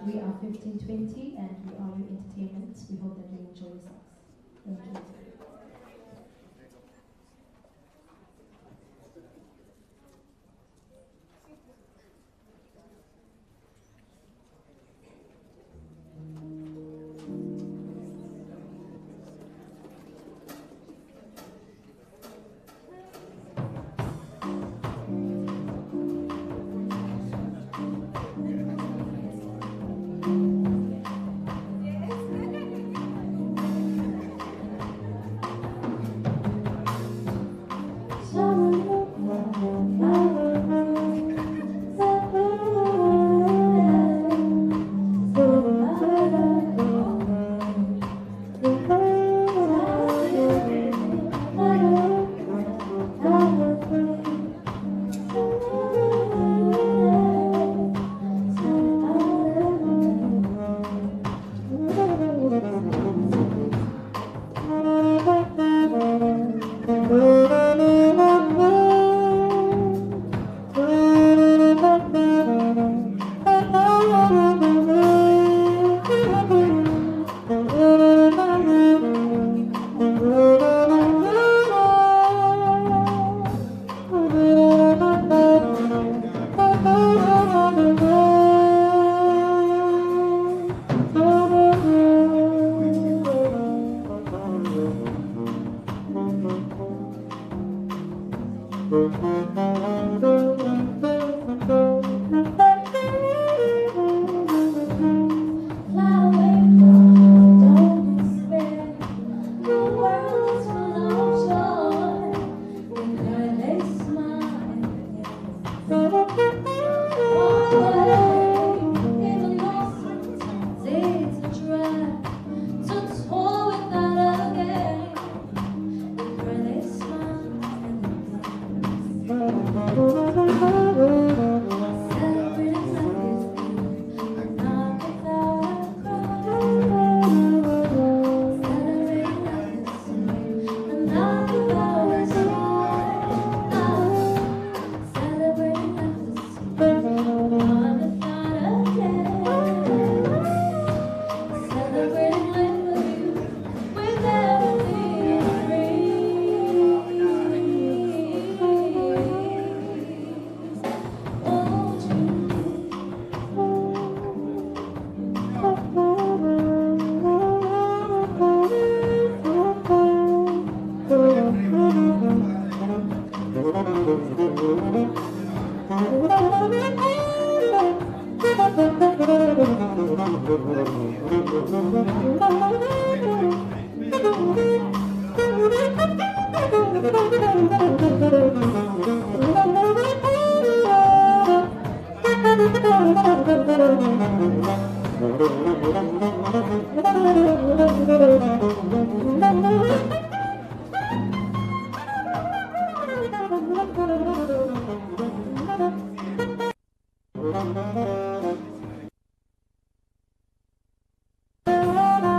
We are 1520 and we are your entertainment. We hope that you enjoy yourselves. Thank you.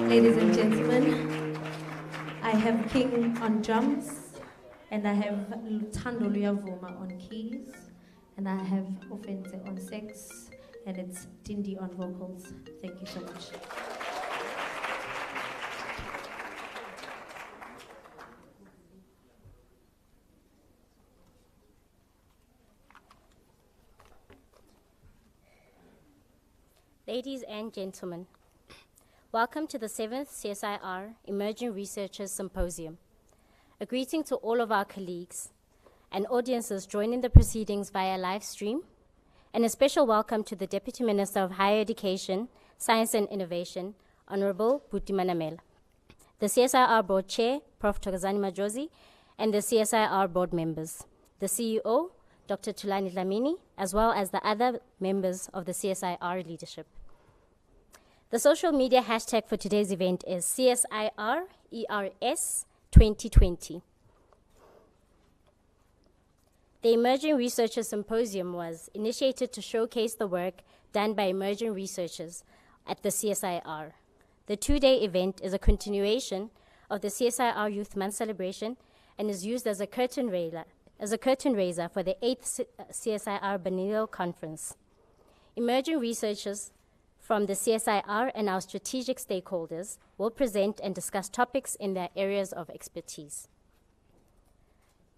Ladies and gentlemen, I have King on drums, and I have Luthando Luyavuma on keys, and I have Ofense on sax, and it's Dindi on vocals. Thank you so much. Ladies and gentlemen, welcome to the 7th CSIR Emerging Researchers Symposium. A greeting to all of our colleagues and audiences joining the proceedings via live stream, and a special welcome to the Deputy Minister of Higher Education, Science and Innovation, Honorable Buti Manamela, the CSIR Board Chair, Prof. Thokozani Majozi, and the CSIR Board members, the CEO, Dr. Thulani Dlamini, as well as the other members of the CSIR leadership. The social media hashtag for today's event is CSIR-ERS 2020. The Emerging Researchers Symposium was initiated to showcase the work done by emerging researchers at the CSIR. The two-day event is a continuation of the CSIR Youth Month celebration and is used as a curtain raiser for the 8th CSIR Biennial Conference. Emerging researchers from the CSIR and our strategic stakeholders will present and discuss topics in their areas of expertise.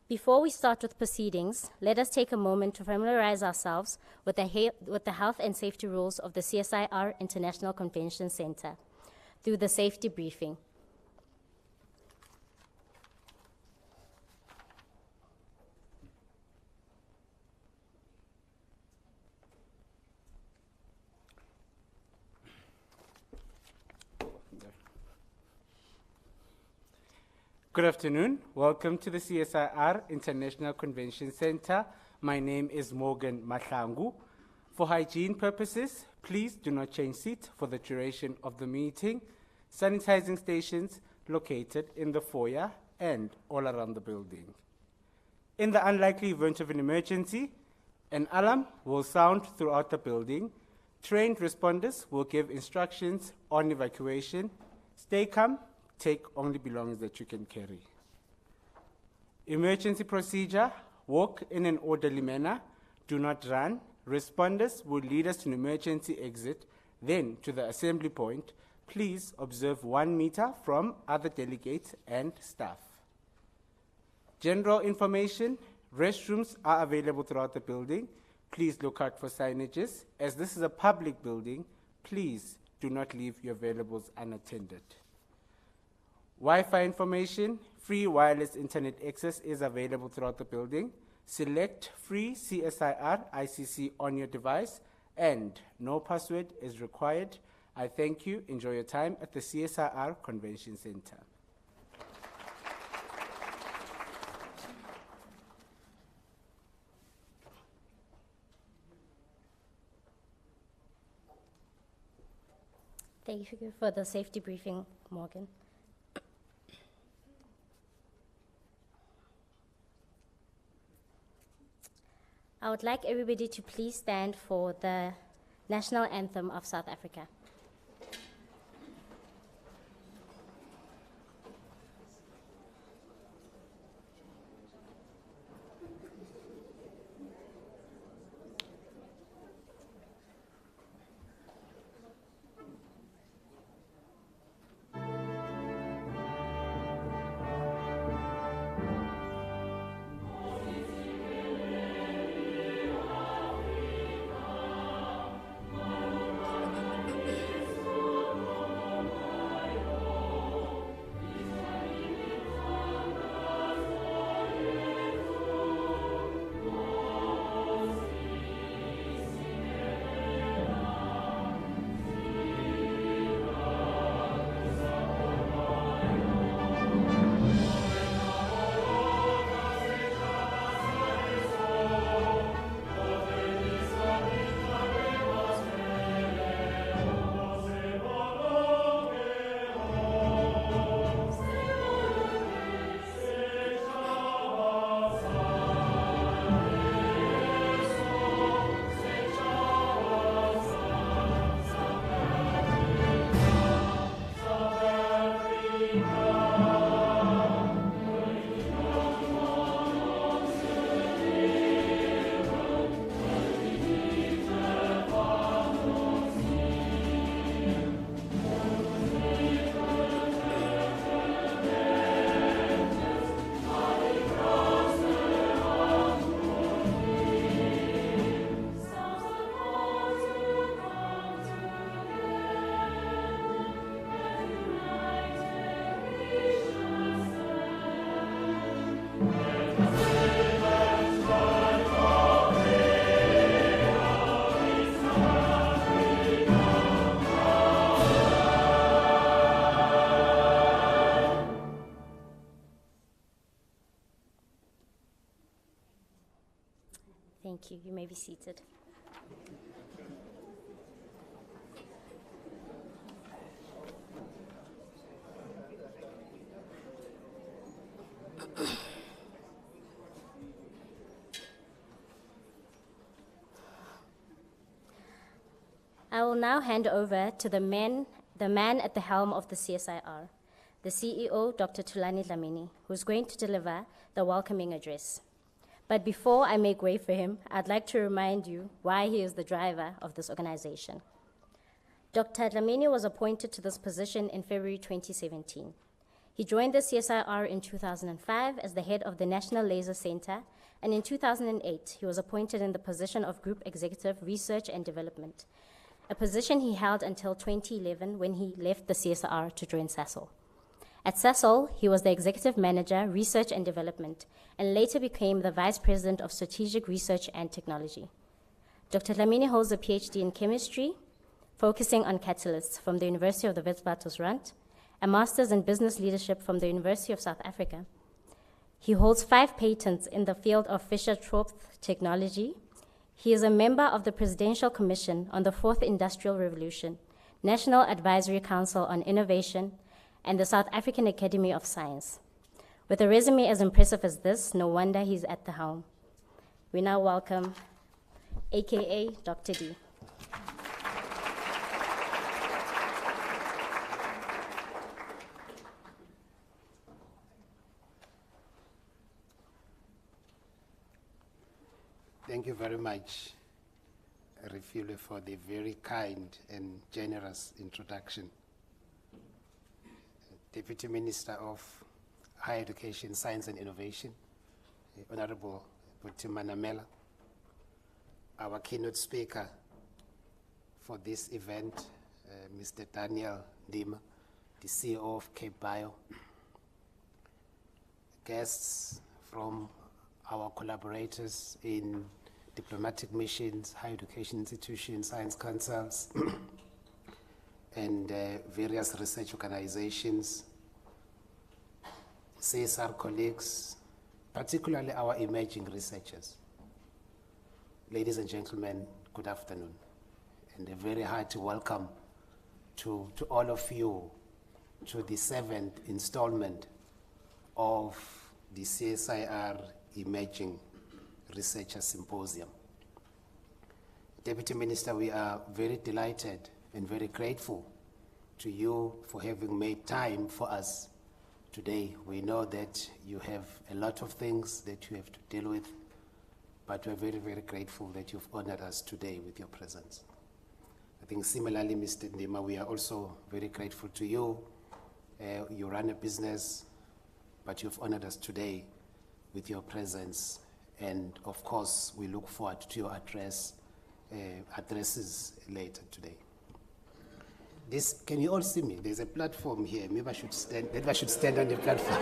Before we start with proceedings, let us take a moment to familiarize ourselves with the health and safety rules of the CSIR International Convention Center through the safety briefing. Good afternoon. Welcome to the CSIR International Convention Center. My name is Morgan Mahlangu. For hygiene purposes, please do not change seats for the duration of the meeting. Sanitizing stations located in the foyer and all around the building. In the unlikely event of an emergency, an alarm will sound throughout the building. Trained responders will give instructions on evacuation. Stay calm. Take only belongings that you can carry. Emergency procedure, walk in an orderly manner, do not run. Responders will lead us to an emergency exit, then to the assembly point. Please observe 1 meter from other delegates and staff. General information, restrooms are available throughout the building. Please look out for signages. As this is a public building, please do not leave your valuables unattended. Wi-Fi information, free wireless internet access is available throughout the building. Select free CSIR ICC on your device and no password is required. I thank you. Enjoy your time at the CSIR Convention Center. Thank you for the safety briefing, Morgan. I would like everybody to please stand for the national anthem of South Africa. you. You may be seated. I will now hand over to the man at the helm of the CSIR, the CEO, Dr. Thulani Dlamini, who's going to deliver the welcoming address. But before I make way for him, I'd like to remind you why he is the driver of this organization. Dr. Dlamini was appointed to this position in February 2017. He joined the CSIR in 2005 as the head of the National Laser Center, and in 2008, he was appointed in the position of Group Executive Research and Development, a position he held until 2011 when he left the CSIR to join SASOL. At SASOL, he was the Executive Manager, Research and Development, and later became the Vice President of Strategic Research and Technology. Dr. Dlamini holds a PhD in Chemistry, focusing on catalysts from the University of the Witwatersrand, a Master's in Business Leadership from the University of South Africa. He holds 5 patents in the field of Fischer-Tropsch technology. He is a member of the Presidential Commission on the Fourth Industrial Revolution, National Advisory Council on Innovation, and the South African Academy of Science. With a resume as impressive as this, no wonder he's at the helm. We now welcome AKA Dr. D. Thank you very much, Refule, for the very kind and generous introduction. Deputy Minister of Higher Education, Science and Innovation, Honorable Butimana Mela, our keynote speaker for this event, Mr. Daniel Ndima, the CEO of Cape Bio, guests from our collaborators in diplomatic missions, higher education institutions, science councils, and various research organizations, CSR colleagues, particularly our emerging researchers. Ladies and gentlemen, good afternoon, and a very hearty welcome to all of you to the 7th installment of the CSIR Emerging Researchers Symposium. Deputy Minister, we are very delighted and very grateful to you for having made time for us today. We know that you have a lot of things that you have to deal with, but we're very, very grateful that you've honored us today with your presence. I think similarly, Mr. Ndima, we are also very grateful to you. You run a business, but you've honored us today with your presence. And of course, we look forward to your addresses later today. Can you all see me? There's a platform here. Maybe I should stand on the platform.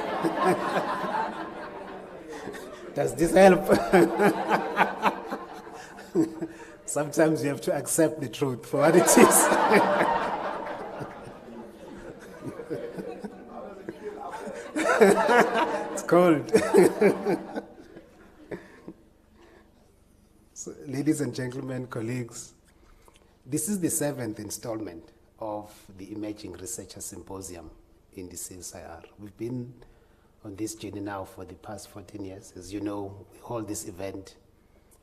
Does this help? Sometimes you have to accept the truth for what it is. It's cold. So, ladies and gentlemen, colleagues, this is the 7th installment of the Emerging Researchers Symposium in the CSIR. We've been on this journey now for the past 14 years. As you know, we hold this event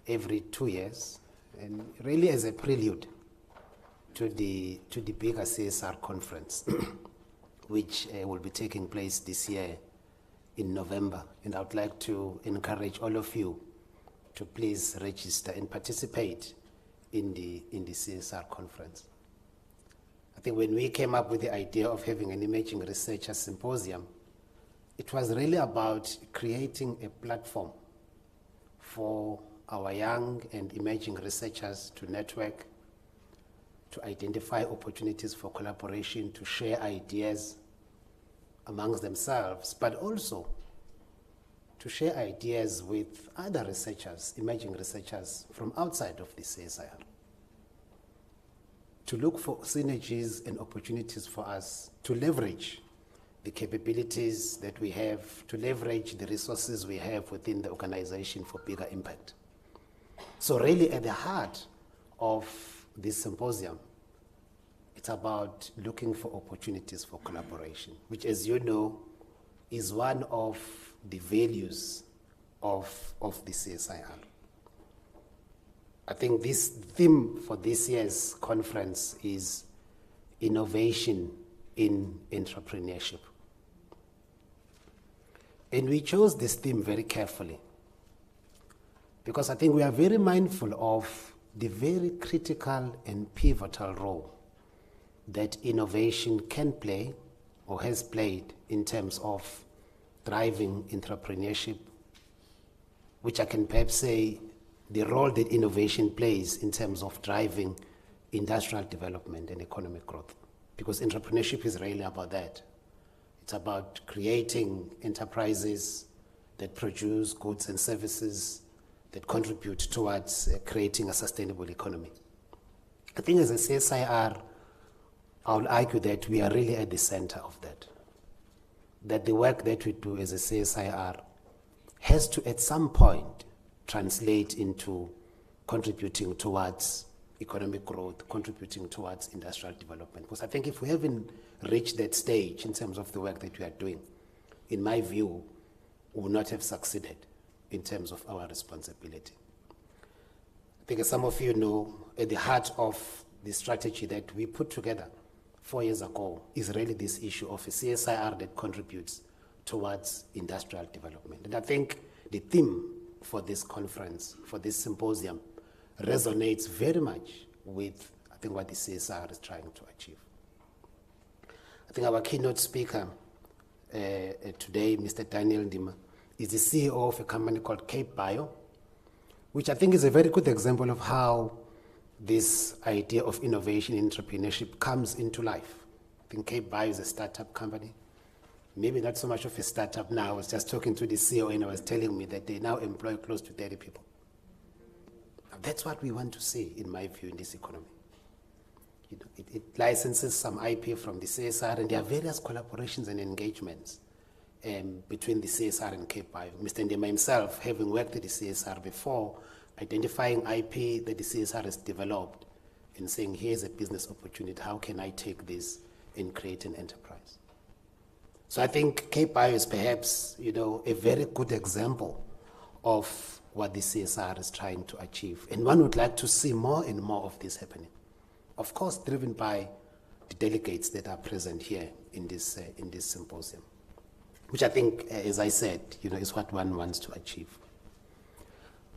every 2 years, and really as a prelude to the bigger CSR conference, which will be taking place this year in November. And I would like to encourage all of you to please register and participate in the CSR conference. I think when we came up with the idea of having an Emerging Researchers Symposium, it was really about creating a platform for our young and emerging researchers to network, to identify opportunities for collaboration, to share ideas amongst themselves, but also to share ideas with other researchers, emerging researchers from outside of the CSIR, to look for synergies and opportunities for us to leverage the capabilities that we have, to leverage the resources we have within the organization for bigger impact. So really at the heart of this symposium, it's about looking for opportunities for collaboration, which, as you know, is one of the values of the CSIR. I think this theme for this year's conference is innovation in entrepreneurship. And we chose this theme very carefully because I think we are very mindful of the very critical and pivotal role that innovation can play or has played in terms of driving entrepreneurship, which I can perhaps say the role that innovation plays in terms of driving industrial development and economic growth. Because entrepreneurship is really about that. It's about creating enterprises that produce goods and services that contribute towards creating a sustainable economy. I think as a CSIR, I would argue that we are really at the center of that. That the work that we do as a CSIR has to, at some point, translate into contributing towards economic growth, contributing towards industrial development. Because I think if we haven't reached that stage in terms of the work that we are doing, in my view, we will not have succeeded in terms of our responsibility. I think as some of you know, at the heart of the strategy that we put together 4 years ago is really this issue of a CSIR that contributes towards industrial development. And I think the theme for this conference, for this symposium, resonates very much with, I think, what the CSIR is trying to achieve. I think our keynote speaker today, Mr. Daniel Ndima, is the CEO of a company called Cape Bio, which I think is a very good example of how this idea of innovation and entrepreneurship comes into life. I think Cape Bio is a startup company. Maybe not so much of a startup now. I was just talking to the CEO and I was telling me that they now employ close to 30 people. Now, that's what we want to see, in my view, in this economy. You know, it licenses some IP from the CSR, and there are various collaborations and engagements between the CSR and Cape Bio. Mr. Ndema himself, having worked at the CSR before, identifying IP that the CSR has developed and saying, here's a business opportunity, how can I take this and create an enterprise? So I think Cape Bio is perhaps, you know, a very good example of what the CSR is trying to achieve. And one would like to see more and more of this happening. Of course, driven by the delegates that are present here in this symposium, which I think, as I said, you know, is what one wants to achieve.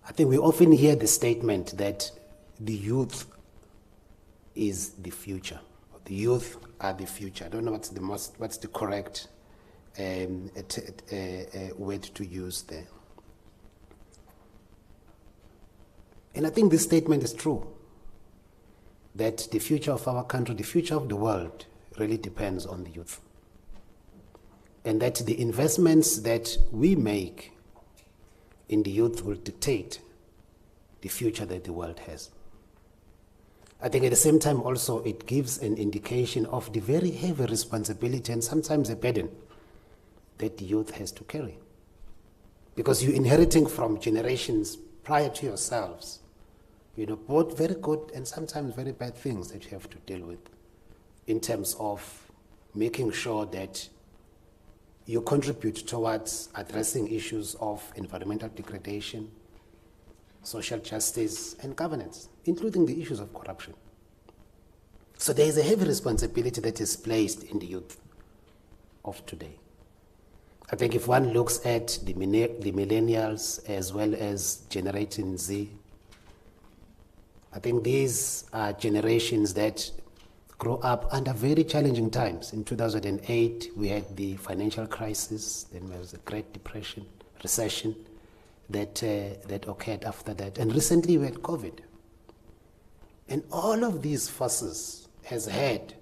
I think we often hear the statement that the youth is the future. The youth are the future. I don't know what's the correct word to use there. And I think this statement is true, that the future of our country, the future of the world, really depends on the youth. And that the investments that we make in the youth will dictate the future that the world has. I think at the same time also it gives an indication of the very heavy responsibility and sometimes a burden that the youth has to carry. Because you're inheriting from generations prior to yourselves, you know, both very good and sometimes very bad things that you have to deal with in terms of making sure that you contribute towards addressing issues of environmental degradation, social justice, and governance, including the issues of corruption. So there is a heavy responsibility that is placed in the youth of today. I think if one looks at the millennials as well as Generation Z, I think these are generations that grow up under very challenging times. In 2008, we had the financial crisis, then there was the Great Depression, recession that occurred after that. And recently we had COVID. And all of these forces has had,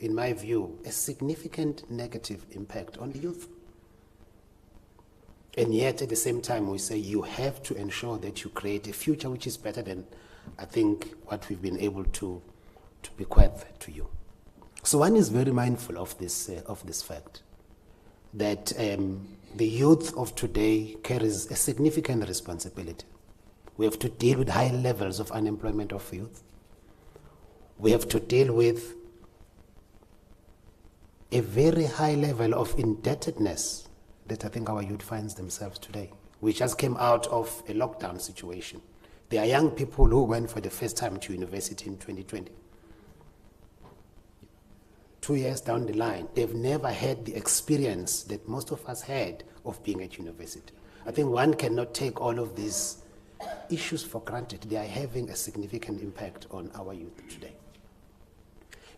in my view, a significant negative impact on the youth. And yet, at the same time, we say you have to ensure that you create a future which is better than, I think, what we've been able to bequeath to you. So one is very mindful of this fact, that the youth of today carries a significant responsibility We have to deal with high levels of unemployment of youth. We have to deal with a very high level of indebtedness that I think our youth finds themselves today. We just came out of a lockdown situation. There are young people who went for the first time to university in 2020. 2 years down the line, they've never had the experience that most of us had of being at university. I think one cannot take all of these issues for granted. They are having a significant impact on our youth today.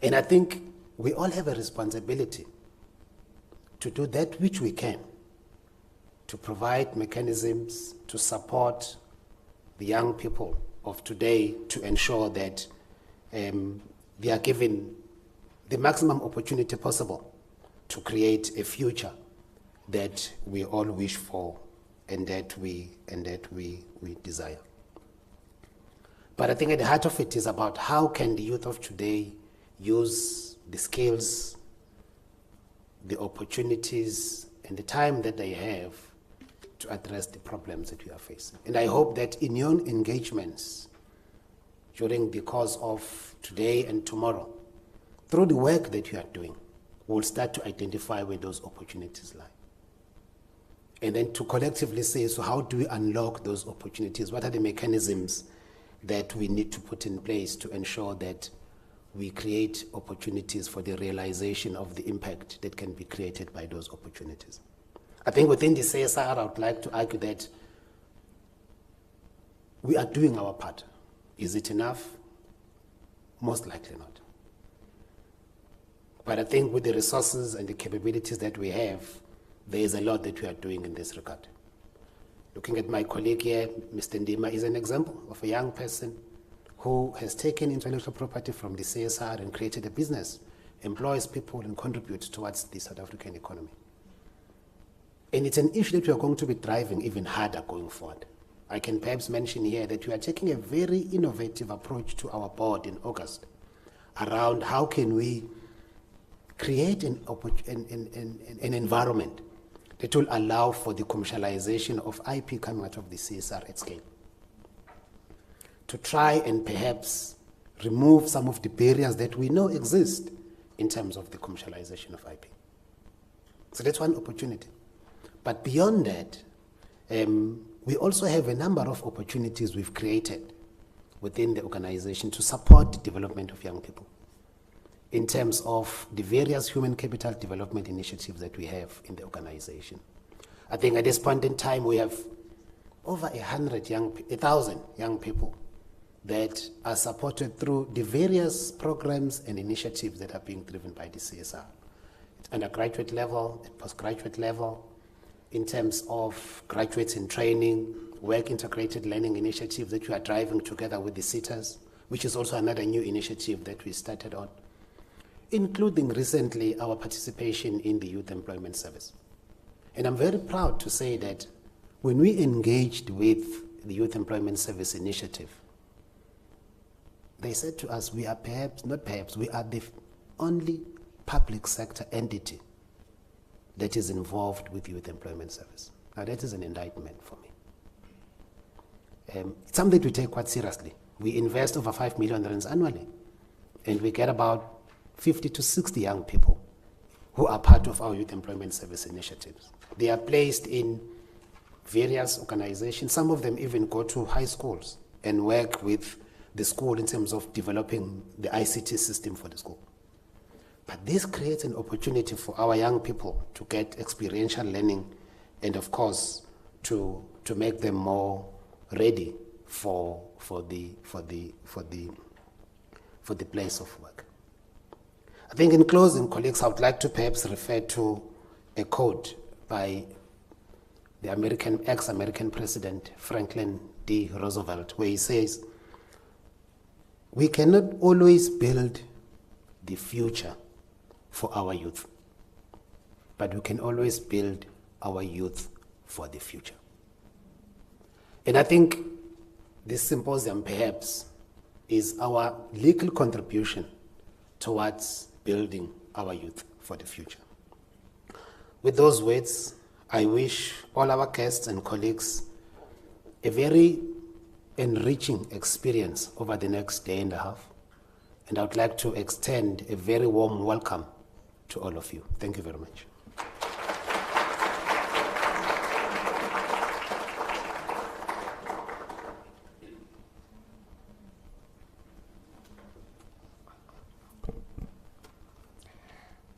And I think we all have a responsibility to do that which we can, to provide mechanisms to support the young people of today to ensure that they are given the maximum opportunity possible to create a future that we all wish for and that we desire. But I think at the heart of it is about how can the youth of today use the skills, the opportunities, and the time that they have to address the problems that we are facing. And I hope that in your engagements during the course of today and tomorrow, through the work that you are doing, we'll start to identify where those opportunities lie. And then to collectively say, so how do we unlock those opportunities? What are the mechanisms that we need to put in place to ensure that we create opportunities for the realization of the impact that can be created by those opportunities? I think within the CSIR, I would like to argue that we are doing our part. Is it enough? Most likely not. But I think with the resources and the capabilities that we have, there is a lot that we are doing in this regard. Looking at my colleague here, Mr. Ndima is an example of a young person who has taken intellectual property from the CSIR and created a business, employs people and contributes towards the South African economy. And it's an issue that we are going to be driving even harder going forward. I can perhaps mention here that we are taking a very innovative approach to our board in August around how can we create an environment that will allow for the commercialization of IP coming out of the CSR at scale. To try and perhaps remove some of the barriers that we know exist in terms of the commercialization of IP. So that's one opportunity. But beyond that, we also have a number of opportunities we've created within the organization to support the development of young people in terms of the various human capital development initiatives that we have in the organization. I think at this point in time, we have over 1,000 young people that are supported through the various programs and initiatives that are being driven by the CSR. At undergraduate level, at postgraduate level, in terms of graduates in training, work integrated learning initiatives that we are driving together with the SITAs, which is also another new initiative that we started on, including recently our participation in the Youth Employment Service. And I'm very proud to say that when we engaged with the Youth Employment Service initiative, they said to us, we are we are the only public sector entity that is involved with Youth Employment Service. Now that is an indictment for me. It's something we take quite seriously. We invest over 5 million rands annually, and we get about 50 to 60 young people who are part of our Youth Employment Service initiatives. They are placed in various organizations. Some of them even go to high schools and work with the school in terms of developing the ICT system for the school. But this creates an opportunity for our young people to get experiential learning and, of course, to make them more ready for the place of work. I think in closing, colleagues, I would like to perhaps refer to a quote by the ex-American President Franklin D. Roosevelt, where he says, "We cannot always build the future for our youth, but we can always build our youth for the future." And I think this symposium perhaps is our legal contribution towards building our youth for the future. With those words, I wish all our guests and colleagues a very enriching experience over the next day and a half. And I would like to extend a very warm welcome to all of you. Thank you very much.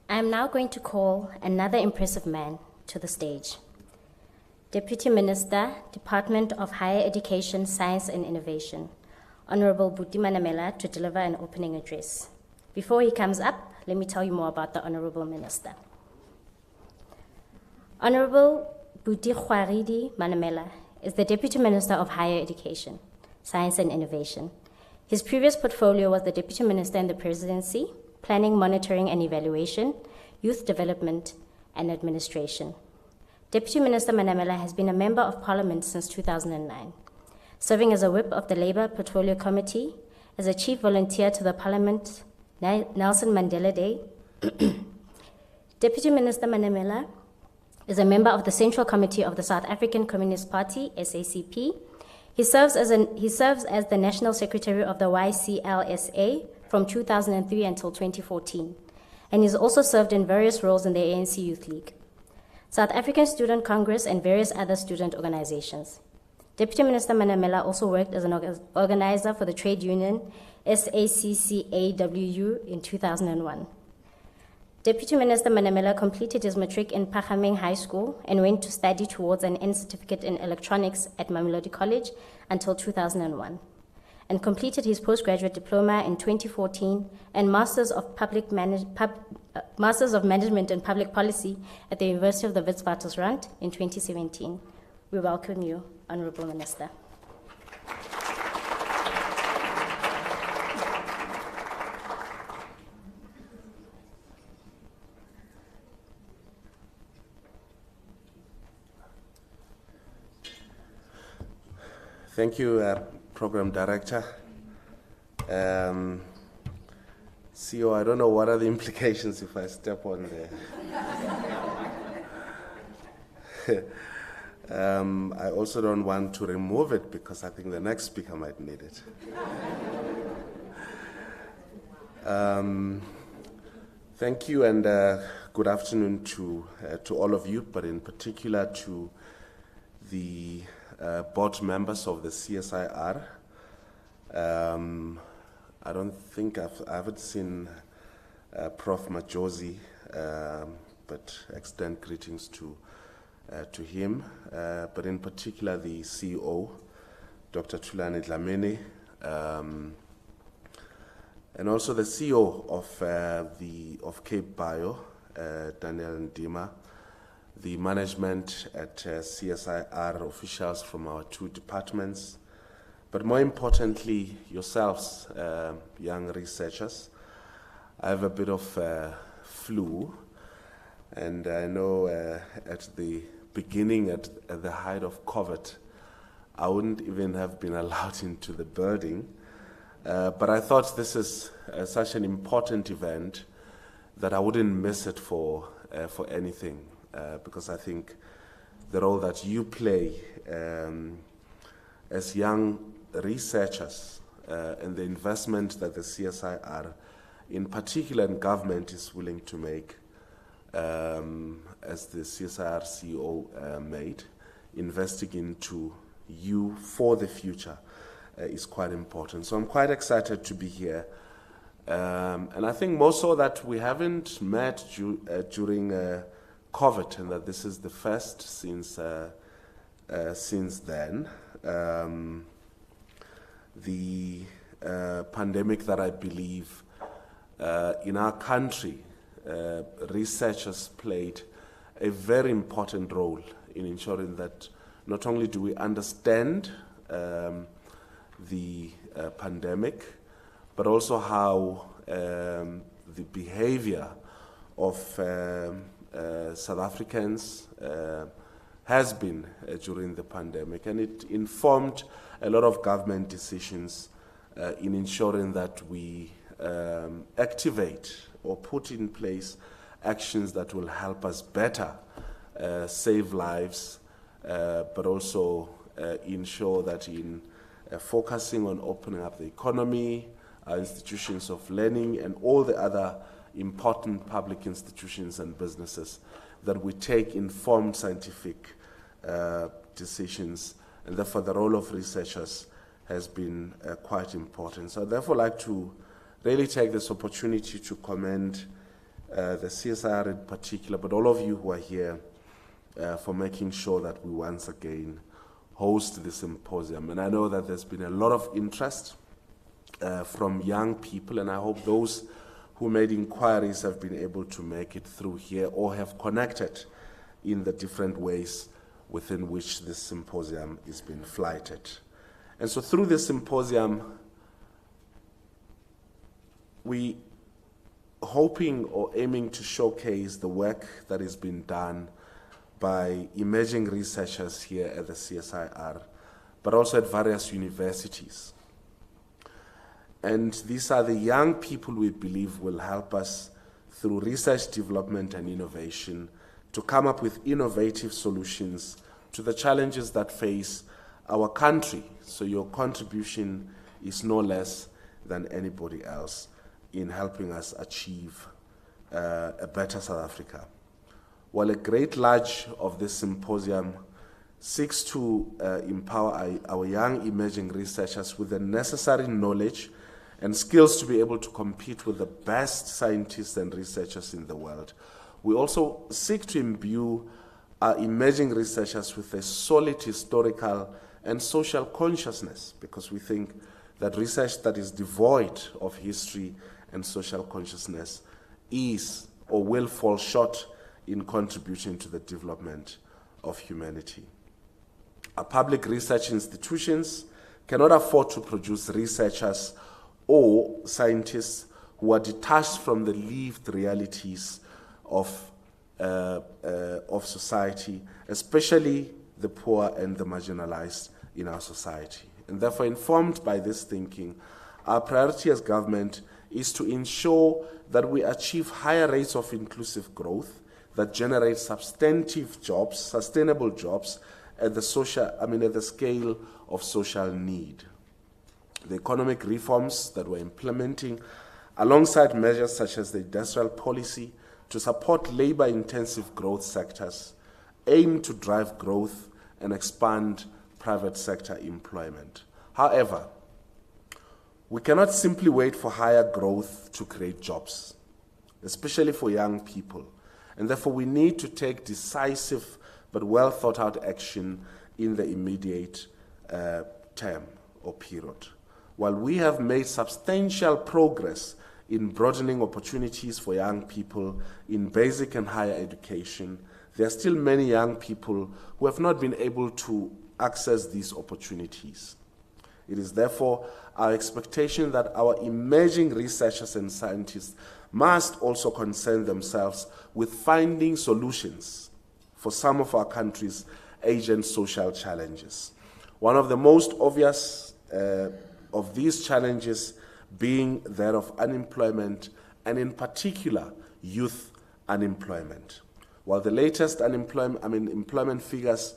I am now going to call another impressive man to the stage. Deputy Minister, Department of Higher Education, Science and Innovation, Honorable Buti Manamela, to deliver an opening address. Before he comes up, let me tell you more about the Honorable Minister. Honorable Buti Khwaridi Manamela is the Deputy Minister of Higher Education, Science and Innovation. His previous portfolio was the Deputy Minister in the Presidency, Planning, Monitoring and Evaluation, Youth Development and Administration. Deputy Minister Manamela has been a Member of Parliament since 2009, serving as a whip of the Labour Portfolio Committee, as a chief volunteer to the Parliament Nelson Mandela Day. Deputy Minister Manamela is a member of the Central Committee of the South African Communist Party, SACP. He serves as the National Secretary of the YCLSA from 2003 until 2014, and he's also served in various roles in the ANC Youth League, South African Student Congress, and various other student organizations. Deputy Minister Manamela also worked as an organizer for the trade union SACCAWU in 2001. Deputy Minister Manamela completed his matric in Pachameng High School and went to study towards an N certificate in electronics at Mamelodi College until 2001, and completed his postgraduate diploma in 2014 and Masters of Management and Public Policy at the University of the Witwatersrand in 2017. We welcome you, Honorable Minister. Thank you, Program Director. CEO, I don't know what are the implications if I step on there. I also don't want to remove it because I think the next speaker might need it. Thank you, and good afternoon to all of you, but in particular to the board members of the CSIR. I don't think I haven't seen Prof. Majosi, but extend greetings to him, but in particular the CEO, Dr. Thulani Dlamini, and also the CEO of Cape Bio, Daniel Ndima, the management at CSIR, officials from our two departments, but more importantly, yourselves, young researchers. I have a bit of flu, and I know at the beginning, at the height of COVID, I wouldn't even have been allowed into the building. But I thought this is such an important event that I wouldn't miss it for anything, because I think the role that you play as young researchers and the investment that the CSIR, in particular in government, is willing to make, as the CSIR CEO made, investing into you for the future is quite important. So I'm quite excited to be here. And I think more so that we haven't met during COVID, and that this is the first since then. The pandemic that I believe in our country, researchers played a very important role in ensuring that not only do we understand the pandemic, but also how the behavior of South Africans has been during the pandemic, and it informed a lot of government decisions in ensuring that we activate or put in place actions that will help us better save lives, but also ensure that in focusing on opening up the economy, our institutions of learning, and all the other important public institutions and businesses, that we take informed scientific decisions, and therefore the role of researchers has been quite important. So I'd therefore like to really take this opportunity to commend the CSIR in particular, but all of you who are here, for making sure that we once again host the symposium. And I know that there's been a lot of interest from young people, and I hope those who made inquiries have been able to make it through here or have connected in the different ways within which this symposium is being flighted. And so through this symposium, we hoping or aiming to showcase the work that is being done by emerging researchers here at the CSIR, but also at various universities. And these are the young people we believe will help us through research development and innovation to come up with innovative solutions to the challenges that face our country. So your contribution is no less than anybody else in helping us achieve a better South Africa. While a great large of this symposium seeks to empower our young emerging researchers with the necessary knowledge and skills to be able to compete with the best scientists and researchers in the world, we also seek to imbue our emerging researchers with a solid historical and social consciousness, because we think that research that is devoid of history and social consciousness is or will fall short in contributing to the development of humanity. Our public research institutions cannot afford to produce researchers or scientists who are detached from the lived realities of society, especially the poor and the marginalized in our society. And therefore, informed by this thinking, our priority as government is to ensure that we achieve higher rates of inclusive growth that generate substantive jobs, sustainable jobs at the scale of social need. The economic reforms that we're implementing, alongside measures such as the industrial policy to support labor-intensive growth sectors, aim to drive growth and expand private sector employment. However, we cannot simply wait for higher growth to create jobs, especially for young people. And therefore, we need to take decisive but well thought out action in the immediate term or period. While we have made substantial progress in broadening opportunities for young people in basic and higher education, there are still many young people who have not been able to access these opportunities. It is therefore our expectation that our emerging researchers and scientists must also concern themselves with finding solutions for some of our country's urgent social challenges. One of the most obvious of these challenges being that of unemployment, and in particular, youth unemployment. While the latest employment figures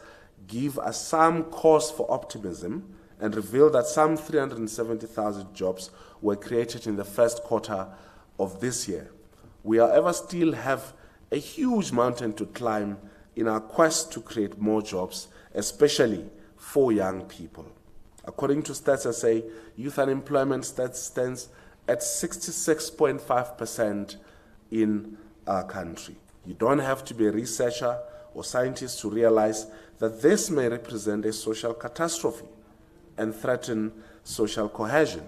give us some cause for optimism and reveal that some 370,000 jobs were created in the first quarter of this year, we however still have a huge mountain to climb in our quest to create more jobs, especially for young people. According to Stats SA, youth unemployment stands at 66.5% in our country. You don't have to be a researcher or scientist to realize that this may represent a social catastrophe and threaten social cohesion.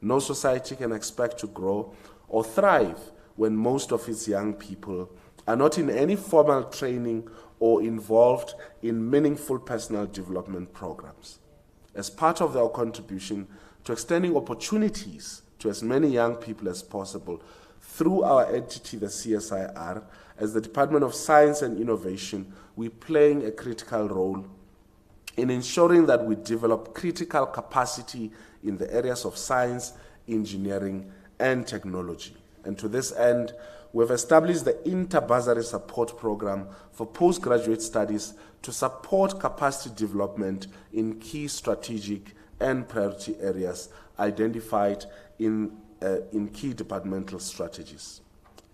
No society can expect to grow or thrive when most of its young people are not in any formal training or involved in meaningful personal development programs. As part of our contribution to extending opportunities to as many young people as possible through our entity, the CSIR, as the Department of Science and Innovation, we're playing a critical role in ensuring that we develop critical capacity in the areas of science, engineering, and technology. And to this end, we've established the Inter-Bursary Support Program for postgraduate studies to support capacity development in key strategic and priority areas identified in key departmental strategies.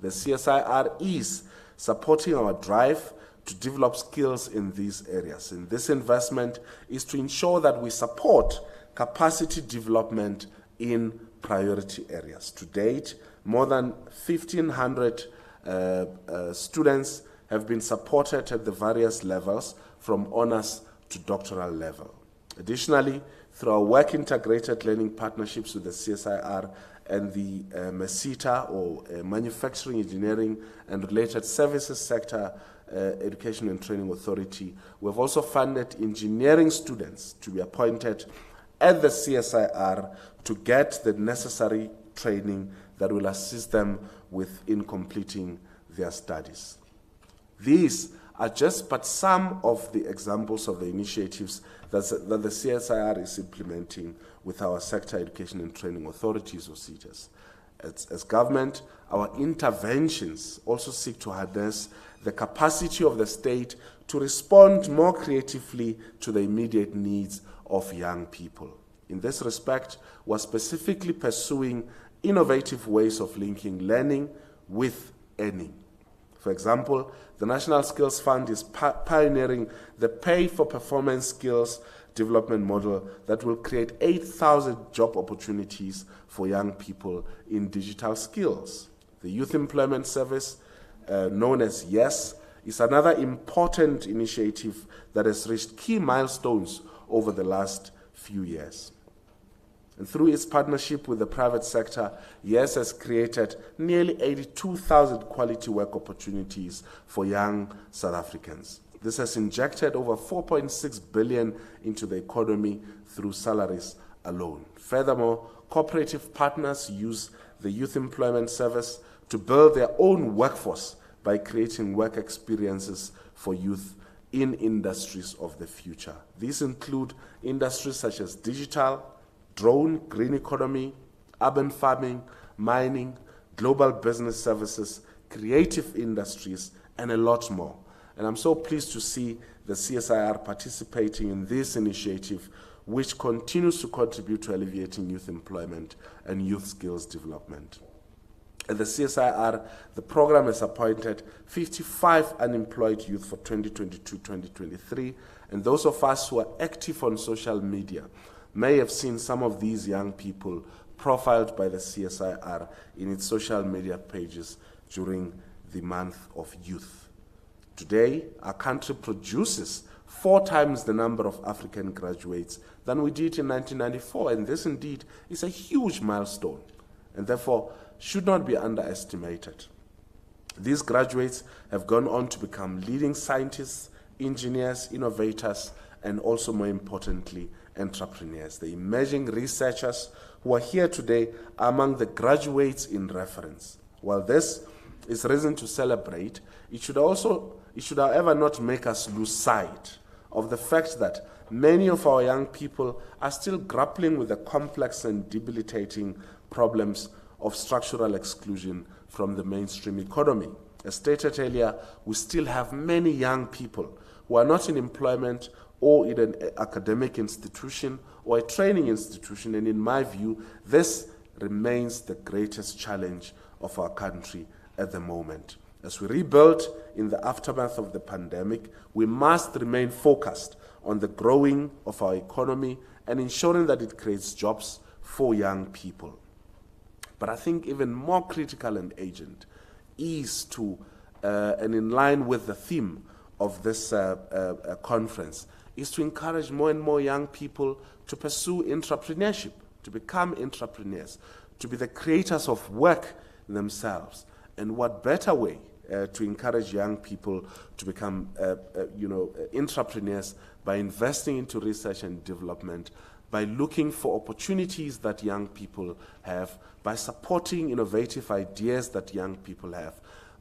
The CSIR is supporting our drive to develop skills in these areas. And this investment is to ensure that we support capacity development in priority areas. To date, more than 1,500 students have been supported at the various levels, from honors to doctoral level. Additionally, through our work integrated learning partnerships with the CSIR and the MESITA, or Manufacturing, Engineering and Related Services Sector Education and Training Authority, we have also funded engineering students to be appointed at the CSIR to get the necessary training that will assist them in completing their studies. These are just but some of the examples of the initiatives that the CSIR is implementing with our sector education and training authorities, or SETAs. As government, our interventions also seek to harness the capacity of the state to respond more creatively to the immediate needs of young people. In this respect, we're specifically pursuing innovative ways of linking learning with earning. For example, the National Skills Fund is pioneering the pay-for-performance skills development model that will create 8,000 job opportunities for young people in digital skills. The Youth Employment Service, known as YES, is another important initiative that has reached key milestones over the last few years. And through its partnership with the private sector, YES has created nearly 82,000 quality work opportunities for young South Africans. This has injected over 4.6 billion into the economy through salaries alone. Furthermore, cooperative partners use the Youth Employment Service to build their own workforce by creating work experiences for youth in industries of the future. These include industries such as digital, drone, green economy, urban farming, mining, global business services, creative industries, and a lot more. And I'm so pleased to see the CSIR participating in this initiative, which continues to contribute to alleviating youth employment and youth skills development. At the CSIR, the program has appointed 55 unemployed youth for 2022-2023, and those of us who are active on social media may have seen some of these young people profiled by the CSIR in its social media pages during the month of youth. Today, our country produces 4 times the number of African graduates than we did in 1994, and this indeed is a huge milestone, and therefore should not be underestimated. These graduates have gone on to become leading scientists, engineers, innovators, and also, more importantly, entrepreneurs. The emerging researchers who are here today are among the graduates in reference. While this is reason to celebrate, it should however not make us lose sight of the fact that many of our young people are still grappling with the complex and debilitating problems of structural exclusion from the mainstream economy. As stated earlier, we still have many young people who are not in employment or in an academic institution or a training institution, and in my view, this remains the greatest challenge of our country at the moment. As we rebuild in the aftermath of the pandemic, we must remain focused on the growing of our economy and ensuring that it creates jobs for young people. But I think even more critical and urgent is to, and in line with the theme of this conference, is to encourage more and more young people to pursue entrepreneurship, to become entrepreneurs, to be the creators of work themselves. And what better way to encourage young people to become entrepreneurs by investing into research and development, by looking for opportunities that young people have, by supporting innovative ideas that young people have,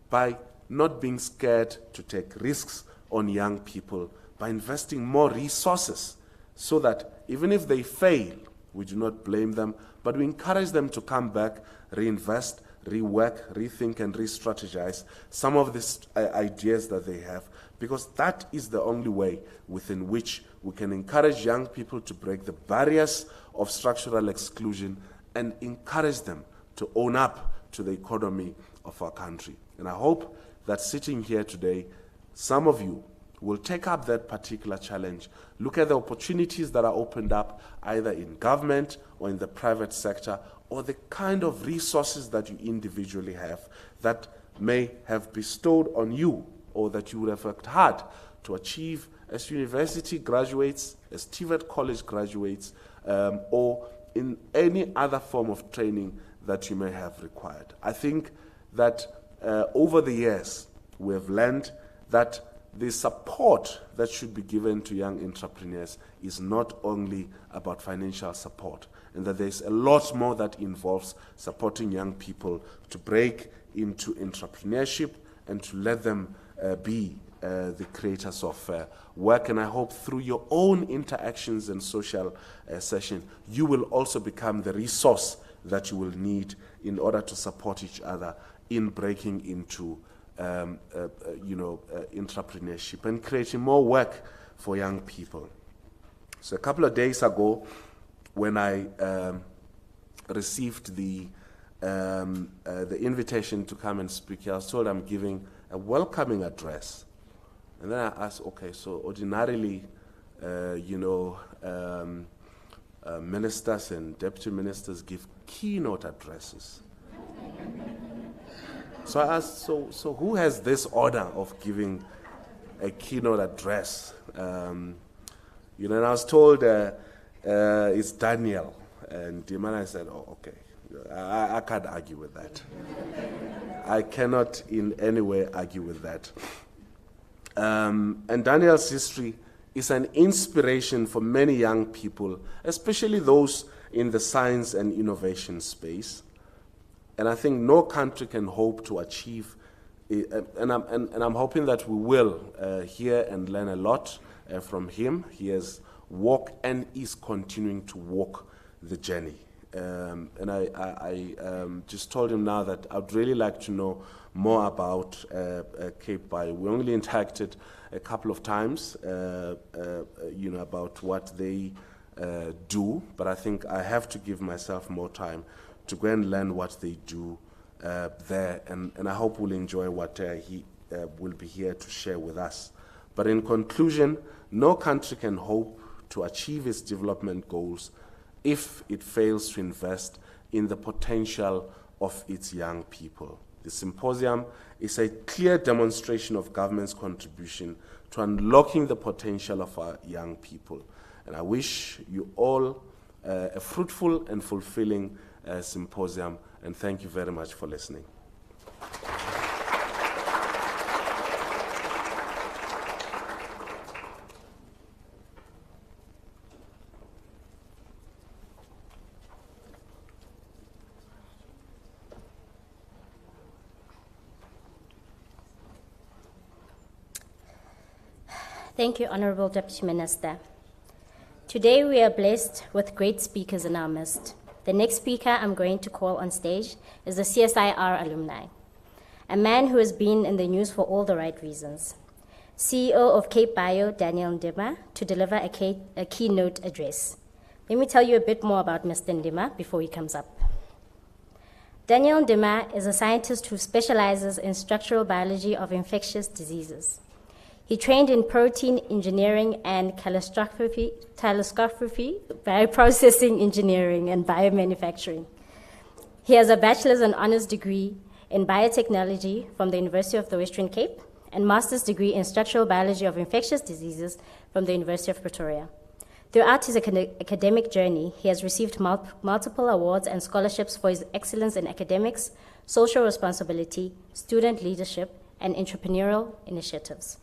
by not being scared to take risks on young people, by investing more resources so that even if they fail, we do not blame them, but we encourage them to come back, reinvest, rework, rethink, and re-strategize some of these ideas that they have, because that is the only way within which we can encourage young people to break the barriers of structural exclusion and encourage them to own up to the economy of our country. And I hope that sitting here today, some of you will take up that particular challenge, look at the opportunities that are opened up either in government or in the private sector, or the kind of resources that you individually have that may have bestowed on you or that you would have worked hard to achieve as university graduates, as TVET college graduates, or in any other form of training that you may have required. I think that over the years, we have learned that the support that should be given to young entrepreneurs is not only about financial support, and that there's a lot more that involves supporting young people to break into entrepreneurship and to let them be the creators of work. And I hope through your own interactions and social session, you will also become the resource that you will need in order to support each other in breaking into entrepreneurship and creating more work for young people. So a couple of days ago, when I received the invitation to come and speak here, I was told I'm giving a welcoming address. And then I asked, okay, so ordinarily, ministers and deputy ministers give keynote addresses. So I asked, so who has this honor of giving a keynote address? And I was told it's Daniel. And Dimana said, oh, okay. I can't argue with that. I cannot in any way argue with that. And Daniel's history is an inspiration for many young people, especially those in the science and innovation space. And I think no country can hope to achieve, and I'm hoping that we will hear and learn a lot from him. He has walked and is continuing to walk the journey. And I just told him now that I'd really like to know more about Cape Bio. We only interacted a couple of times, about what they do, but I think I have to give myself more time to go and learn what they do there, and I hope we'll enjoy what he will be here to share with us. But in conclusion, no country can hope to achieve its development goals if it fails to invest in the potential of its young people. The symposium is a clear demonstration of government's contribution to unlocking the potential of our young people. And I wish you all a fruitful and fulfilling symposium, and thank you very much for listening. Thank you, Honorable Deputy Minister. Today we are blessed with great speakers in our midst. The next speaker I'm going to call on stage is the CSIR alumni, a man who has been in the news for all the right reasons. CEO of Cape Bio, Daniel Ndima, to deliver a keynote address. Let me tell you a bit more about Mr. Ndima before he comes up. Daniel Ndima is a scientist who specializes in structural biology of infectious diseases. He trained in protein engineering and telescopy, bioprocessing engineering, and biomanufacturing. He has a bachelor's and honors degree in biotechnology from the University of the Western Cape and master's degree in structural biology of infectious diseases from the University of Pretoria. Throughout his academic journey, he has received multiple awards and scholarships for his excellence in academics, social responsibility, student leadership, and entrepreneurial initiatives.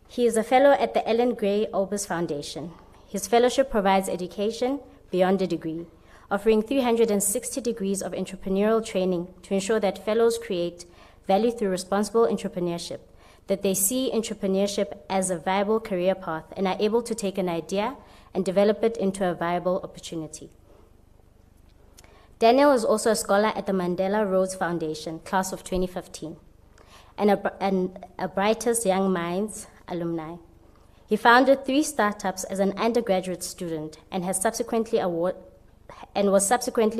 He is a fellow at the Ellen Gray Olbers Foundation. His fellowship provides education beyond a degree, offering 360 degrees of entrepreneurial training to ensure that fellows create value through responsible entrepreneurship, that they see entrepreneurship as a viable career path and are able to take an idea and develop it into a viable opportunity. Daniel is also a scholar at the Mandela Rhodes Foundation, class of 2015, and a Brightest Young Minds alumni. He founded 3 startups as an undergraduate student and was subsequently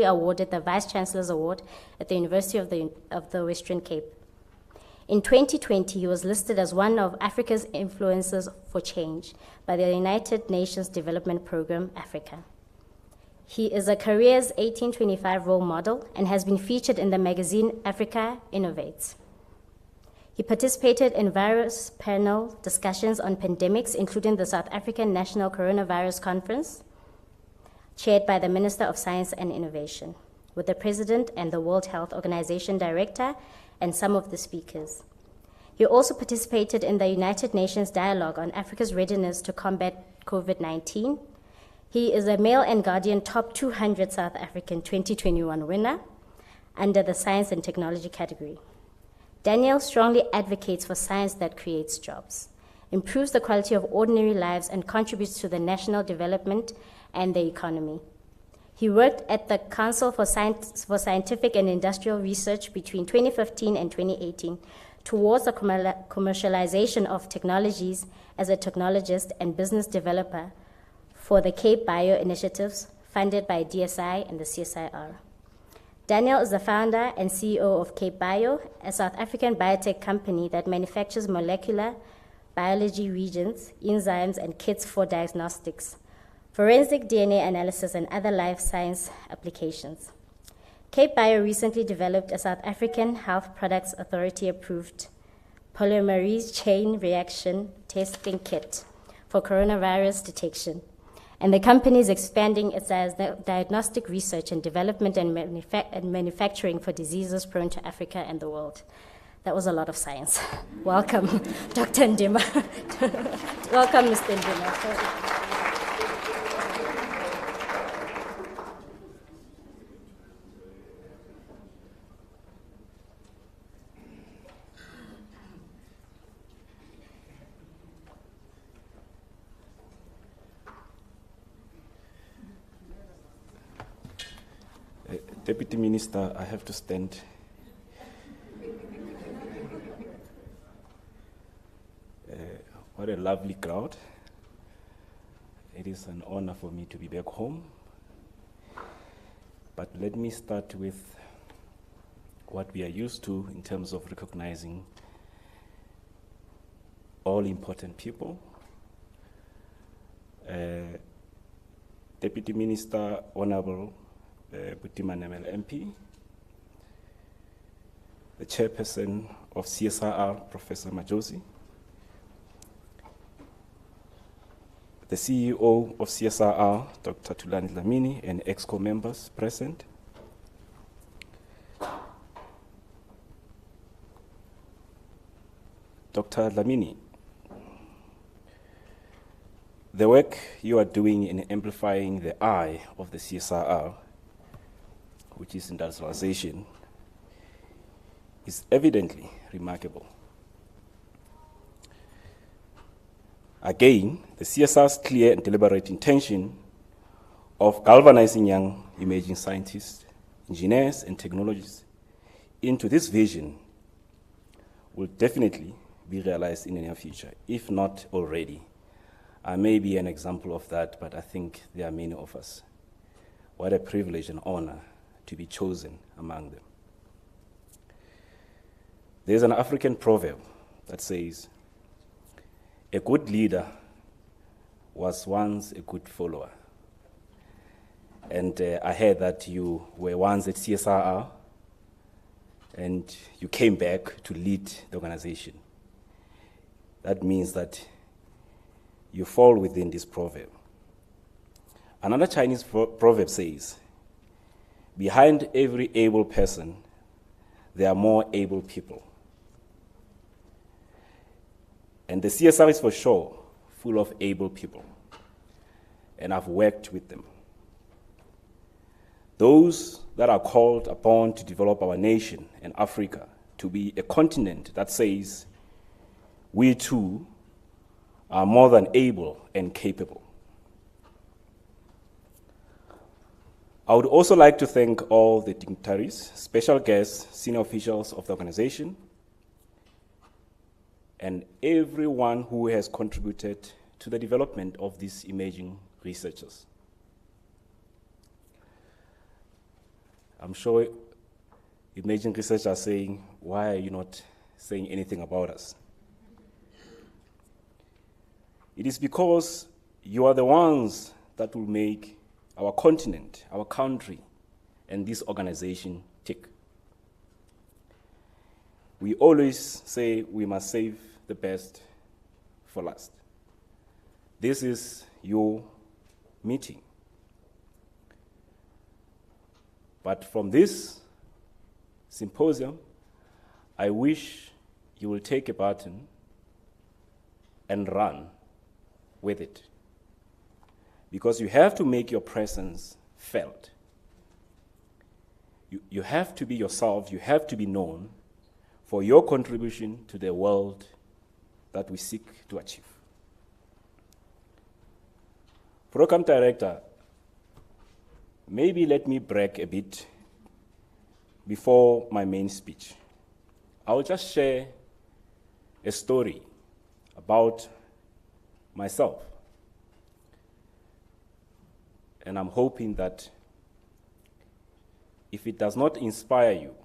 awarded the Vice Chancellor's Award at the University of the Western Cape. In 2020, he was listed as one of Africa's influencers for change by the United Nations Development Programme, Africa. He is a Careers 1825 role model and has been featured in the magazine Africa Innovates. He participated in various panel discussions on pandemics, including the South African National Coronavirus Conference, chaired by the Minister of Science and Innovation, with the President and the World Health Organization Director and some of the speakers. He also participated in the United Nations Dialogue on Africa's Readiness to Combat COVID-19. He is a Mail and Guardian Top 200 South African 2021 winner under the Science and Technology category. Daniel strongly advocates for science that creates jobs, improves the quality of ordinary lives, and contributes to the national development and the economy. He worked at the Council for Scientific and Industrial Research between 2015 and 2018 towards the commercialization of technologies as a technologist and business developer for the Cape Bio initiatives funded by DSI and the CSIR. Daniel is the founder and CEO of Cape Bio, a South African biotech company that manufactures molecular biology reagents, enzymes, and kits for diagnostics, forensic DNA analysis, and other life science applications. Cape Bio recently developed a South African Health Products Authority-approved polymerase chain reaction testing kit for coronavirus detection, and the company is expanding its diagnostic research and development and manufacturing for diseases prone to Africa and the world. That was a lot of science. Welcome, Dr. Ndima. Welcome, Mr. Ndima. Deputy Minister, I have to stand. What a lovely crowd. It is an honor for me to be back home. But let me start with what we are used to in terms of recognizing all important people. Deputy Minister, Honorable Butima Nemel MP, the Chairperson of CSIR, Professor Majosi, the CEO of CSIR, Dr. Tulani Dlamini, and EXCO members present, Dr. Dlamini, the work you are doing in amplifying the I of the CSIR, which is industrialization, is evidently remarkable. Again, the CSIR's clear and deliberate intention of galvanizing young emerging scientists, engineers, and technologists into this vision will definitely be realized in the near future, if not already. I may be an example of that, but I think there are many of us. What a privilege and honor to be chosen among them. There's an African proverb that says, a good leader was once a good follower. And I heard that you were once at CSIR and you came back to lead the organization. That means that you fall within this proverb. Another Chinese proverb says, behind every able person, there are more able people. And the CSIR is for sure full of able people, and I've worked with them. Those that are called upon to develop our nation and Africa to be a continent that says, we too are more than able and capable. I would also like to thank all the dignitaries, special guests, senior officials of the organization, and everyone who has contributed to the development of these emerging researchers. I'm sure emerging researchers are saying, why are you not saying anything about us? It is because you are the ones that will make our continent, our country, and this organization tick. We always say we must save the best for last. This is your meeting. But from this symposium, I wish you will take a baton and run with it. Because you have to make your presence felt. You have to be yourself, you have to be known for your contribution to the world that we seek to achieve. Program Director, maybe let me brag a bit before my main speech. I'll just share a story about myself. And I'm hoping that if it does not inspire you,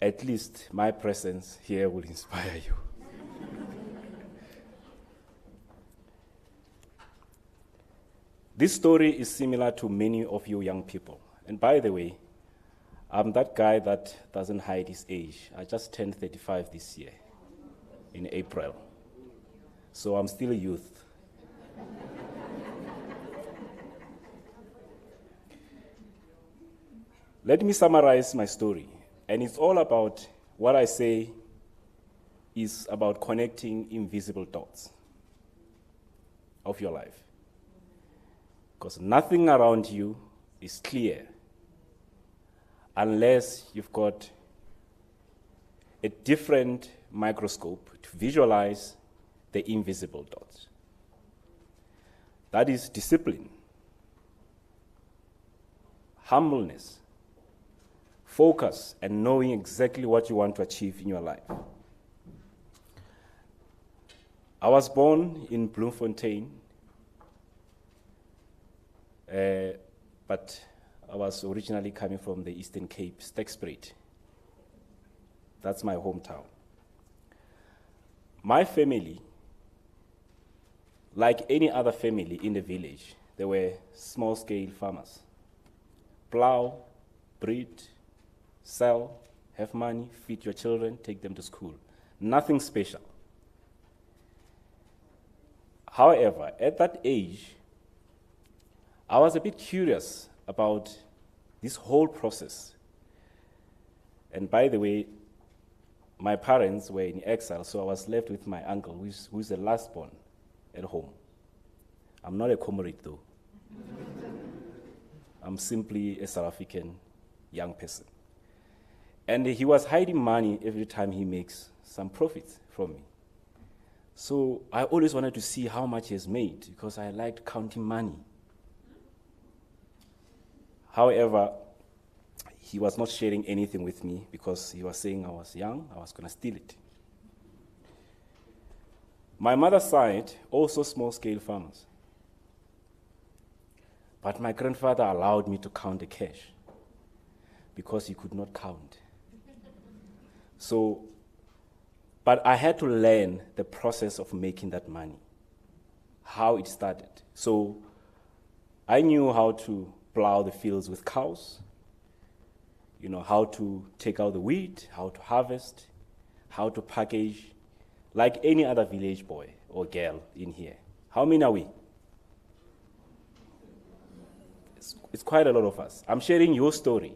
at least my presence here will inspire you. This story is similar to many of you young people. And by the way, I'm that guy that doesn't hide his age. I just turned 35 this year, in April. So I'm still a youth. Let me summarize my story. And it's all about what I say is about connecting invisible dots of your life. Because nothing around you is clear unless you've got a different microscope to visualize the invisible dots. That is discipline, humbleness, focus, and knowing exactly what you want to achieve in your life. I was born in Bloemfontein, but I was originally coming from the Eastern Cape, Sterkspruit. That's my hometown. My family, like any other family in the village, they were small-scale farmers. Plow, breed, sell, have money, feed your children, take them to school. Nothing special. However, at that age, I was a bit curious about this whole process. And by the way, my parents were in exile, so I was left with my uncle, who's the last born at home. I'm not a comrade, though. I'm simply a South African young person. And he was hiding money every time he makes some profits from me. So I always wanted to see how much he has made, because I liked counting money. However, he was not sharing anything with me because he was saying I was young, I was going to steal it. My mother's side, also small-scale farmers. But my grandfather allowed me to count the cash because he could not count. So, but I had to learn the process of making that money, how it started. So I knew how to plow the fields with cows, how to take out the wheat, how to harvest, how to package, like any other village boy or girl in here. How many are we? It's quite a lot of us. I'm sharing your story.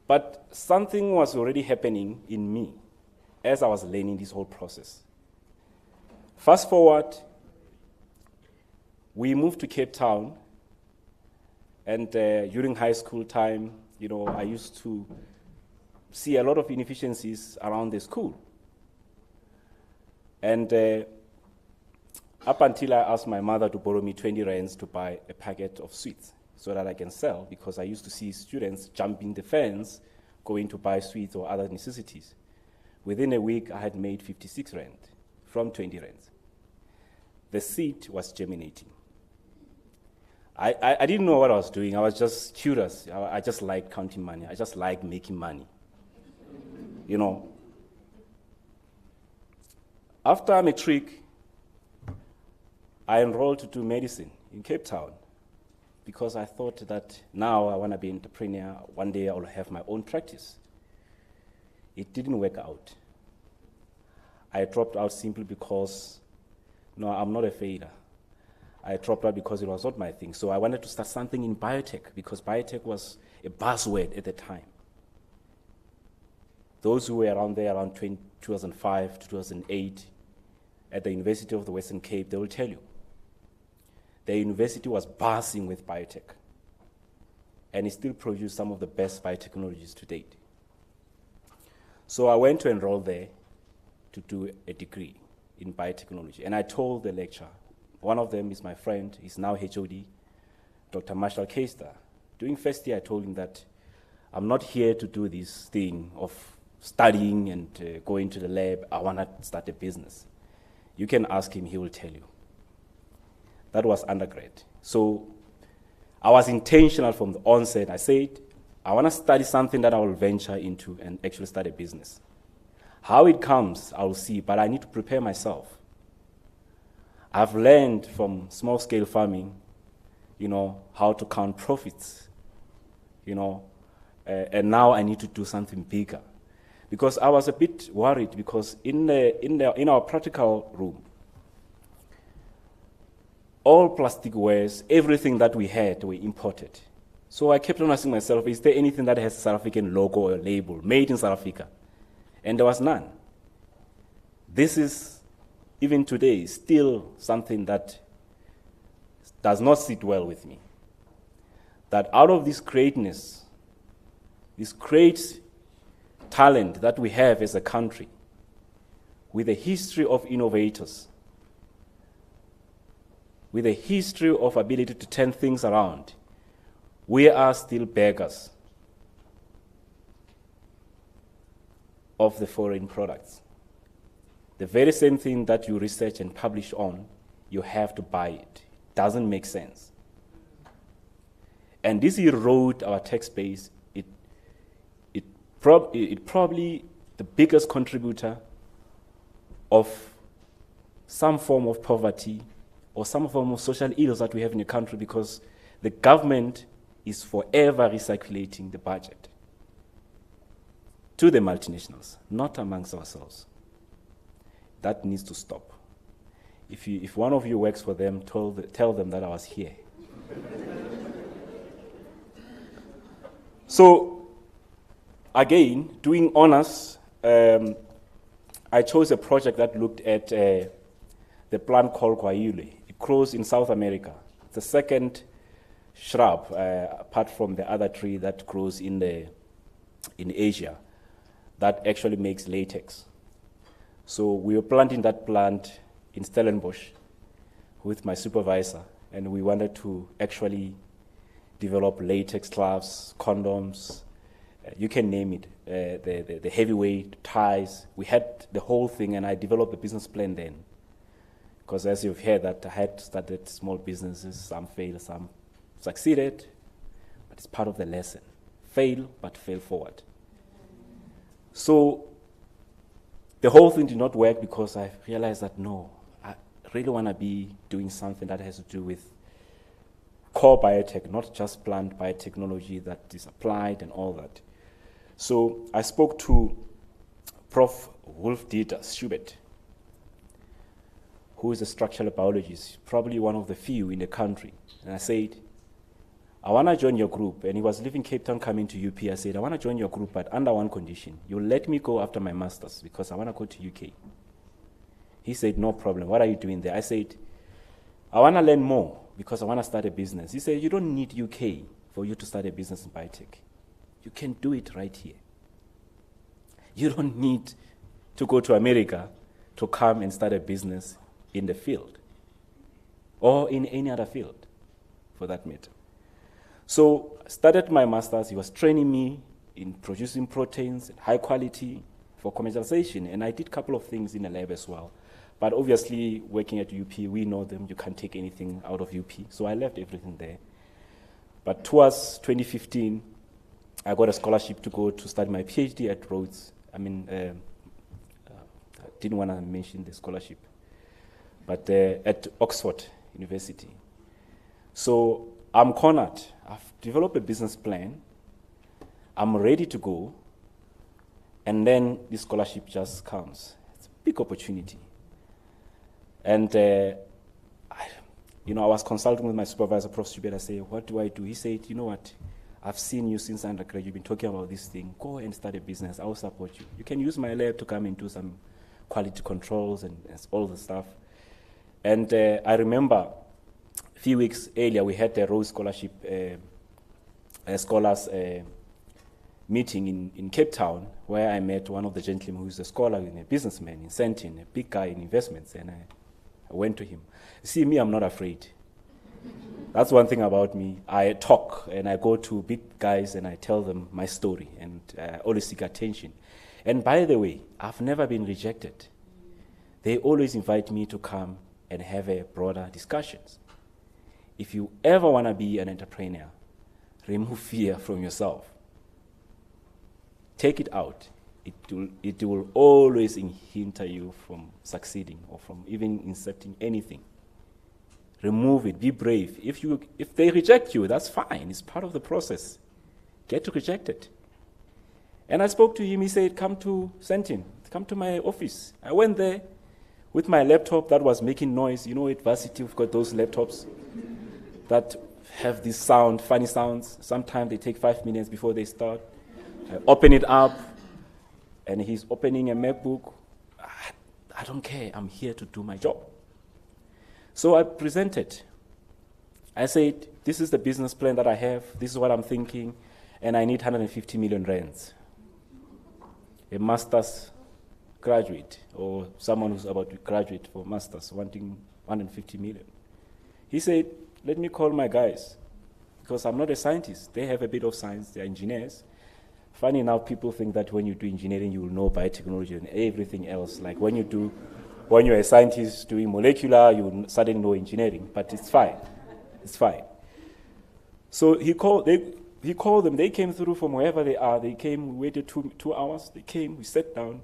But something was already happening in me as I was learning this whole process. Fast forward, we moved to Cape Town, and during high school time, I used to see a lot of inefficiencies around the school. And up until I asked my mother to borrow me 20 rands to buy a packet of sweets so that I can sell, because I used to see students jumping the fence, going to buy sweets or other necessities. Within a week, I had made 56 rand from 20 rands. The seed was germinating. I didn't know what I was doing. I was just curious. I just liked counting money. I just liked making money. You know. After matric, I enrolled to do medicine in Cape Town because I thought that now I want to be an entrepreneur. One day I will have my own practice. It didn't work out. I dropped out simply because, no, I'm not a failure. I dropped out because it was not my thing. So I wanted to start something in biotech because biotech was a buzzword at the time. Those who were around there around 2005, 2008, at the University of the Western Cape, they will tell you. The university was buzzing with biotech, and it still produced some of the best biotechnologies to date. So I went to enroll there to do a degree in biotechnology, and I told the lecturer, one of them is my friend, he's now HOD, Dr. Marshall Keister. During first year, I told him that I'm not here to do this thing of studying and going to the lab. I want to start a business. You can ask him, he will tell you. That was undergrad. So I was intentional from the onset. I said, I want to study something that I will venture into and actually start a business. How it comes, I will see, but I need to prepare myself. I've learned from small-scale farming, you know, how to count profits, you know, and now I need to do something bigger. Because I was a bit worried because in our practical room, all plastic wares, everything that we had were imported. So I kept on asking myself, is there anything that has a South African logo or label, made in South Africa? And there was none. This is, even today, still something that does not sit well with me. That out of this greatness, this great talent that we have as a country, with a history of innovators, with a history of ability to turn things around, we are still beggars of the foreign products. The very same thing that you research and publish on, you have to buy it. Doesn't make sense. And this erode our tax base. It probably the biggest contributor of some form of poverty or some form of social ills that we have in the country, because the government is forever recirculating the budget to the multinationals, not amongst ourselves. That needs to stop. If one of you works for them, tell them that I was here. So, again, doing honors, I chose a project that looked at the plant called guayule. It grows in South America. It's the second shrub, apart from the other tree that grows in Asia, that actually makes latex. So we were planting that plant in Stellenbosch with my supervisor, and we wanted to actually develop latex gloves, condoms, you can name it, the heavyweight ties. We had the whole thing, and I developed a business plan then. Because as you've heard, that I had started small businesses, some failed, some succeeded, but it's part of the lesson. Fail, but fail forward. So the whole thing did not work because I realized that no, I really want to be doing something that has to do with core biotech, not just plant biotechnology that is applied and all that. So I spoke to Prof. Wolf-Dieter Schubert, who is a structural biologist, probably one of the few in the country. And I said, I want to join your group. And he was leaving Cape Town, coming to UP. I said, I want to join your group, but under one condition. You'll let me go after my master's because I want to go to UK. He said, no problem. What are you doing there? I said, I want to learn more because I want to start a business. He said, you don't need UK for you to start a business in biotech. You can do it right here. You don't need to go to America to come and start a business in the field. or in any other field, for that matter. So I started my master's. He was training me in producing proteins at high quality for commercialization, and I did a couple of things in the lab as well. But obviously, working at UP, we know them. You can't take anything out of UP. So I left everything there. But towards 2015, I got a scholarship to go to study my PhD at Rhodes. I didn't want to mention the scholarship, but at Oxford University. So I'm cornered. I've developed a business plan. I'm ready to go. And then the scholarship just comes. It's a big opportunity. And I was consulting with my supervisor, Prof. Stubert. I said, what do I do? He said, you know what? I've seen you since undergrad. You've been talking about this thing. Go and start a business. I will support you. You can use my lab to come and do some quality controls and all the stuff. And I remember a few weeks earlier, we had the Rhodes Scholarship Scholars meeting in Cape Town, where I met one of the gentlemen who's a scholar and a businessman in Sentin, a big guy in investments, and I went to him. See, me, I'm not afraid. That's one thing about me. I talk, and I go to big guys, and I tell them my story, and always seek attention. And by the way, I've never been rejected. They always invite me to come and have a broader discussions. If you ever want to be an entrepreneur, remove fear from yourself. Take it out. It will always hinder you from succeeding or from even inserting anything. Remove it. Be brave. If they reject you, that's fine. It's part of the process. Get rejected. And I spoke to him. He said, come to Sentin. Come to my office. I went there with my laptop that was making noise. You know, at varsity, we've got those laptops that have this sound, funny sounds. Sometimes they take 5 minutes before they start. I open it up, and he's opening a MacBook. I don't care. I'm here to do my job. So I presented. I said, this is the business plan that I have. This is what I'm thinking. And I need 150 million rands. A master's graduate or someone who's about to graduate for master's wanting 150 million. He said, let me call my guys, because I'm not a scientist. They have a bit of science. They're engineers. Funny enough, people think that when you do engineering, you will know biotechnology and everything else. Like when you're a scientist doing molecular, you will suddenly know engineering. But it's fine. It's fine. So he called them. They came through from wherever they are. They came, we waited two hours. They came, we sat down.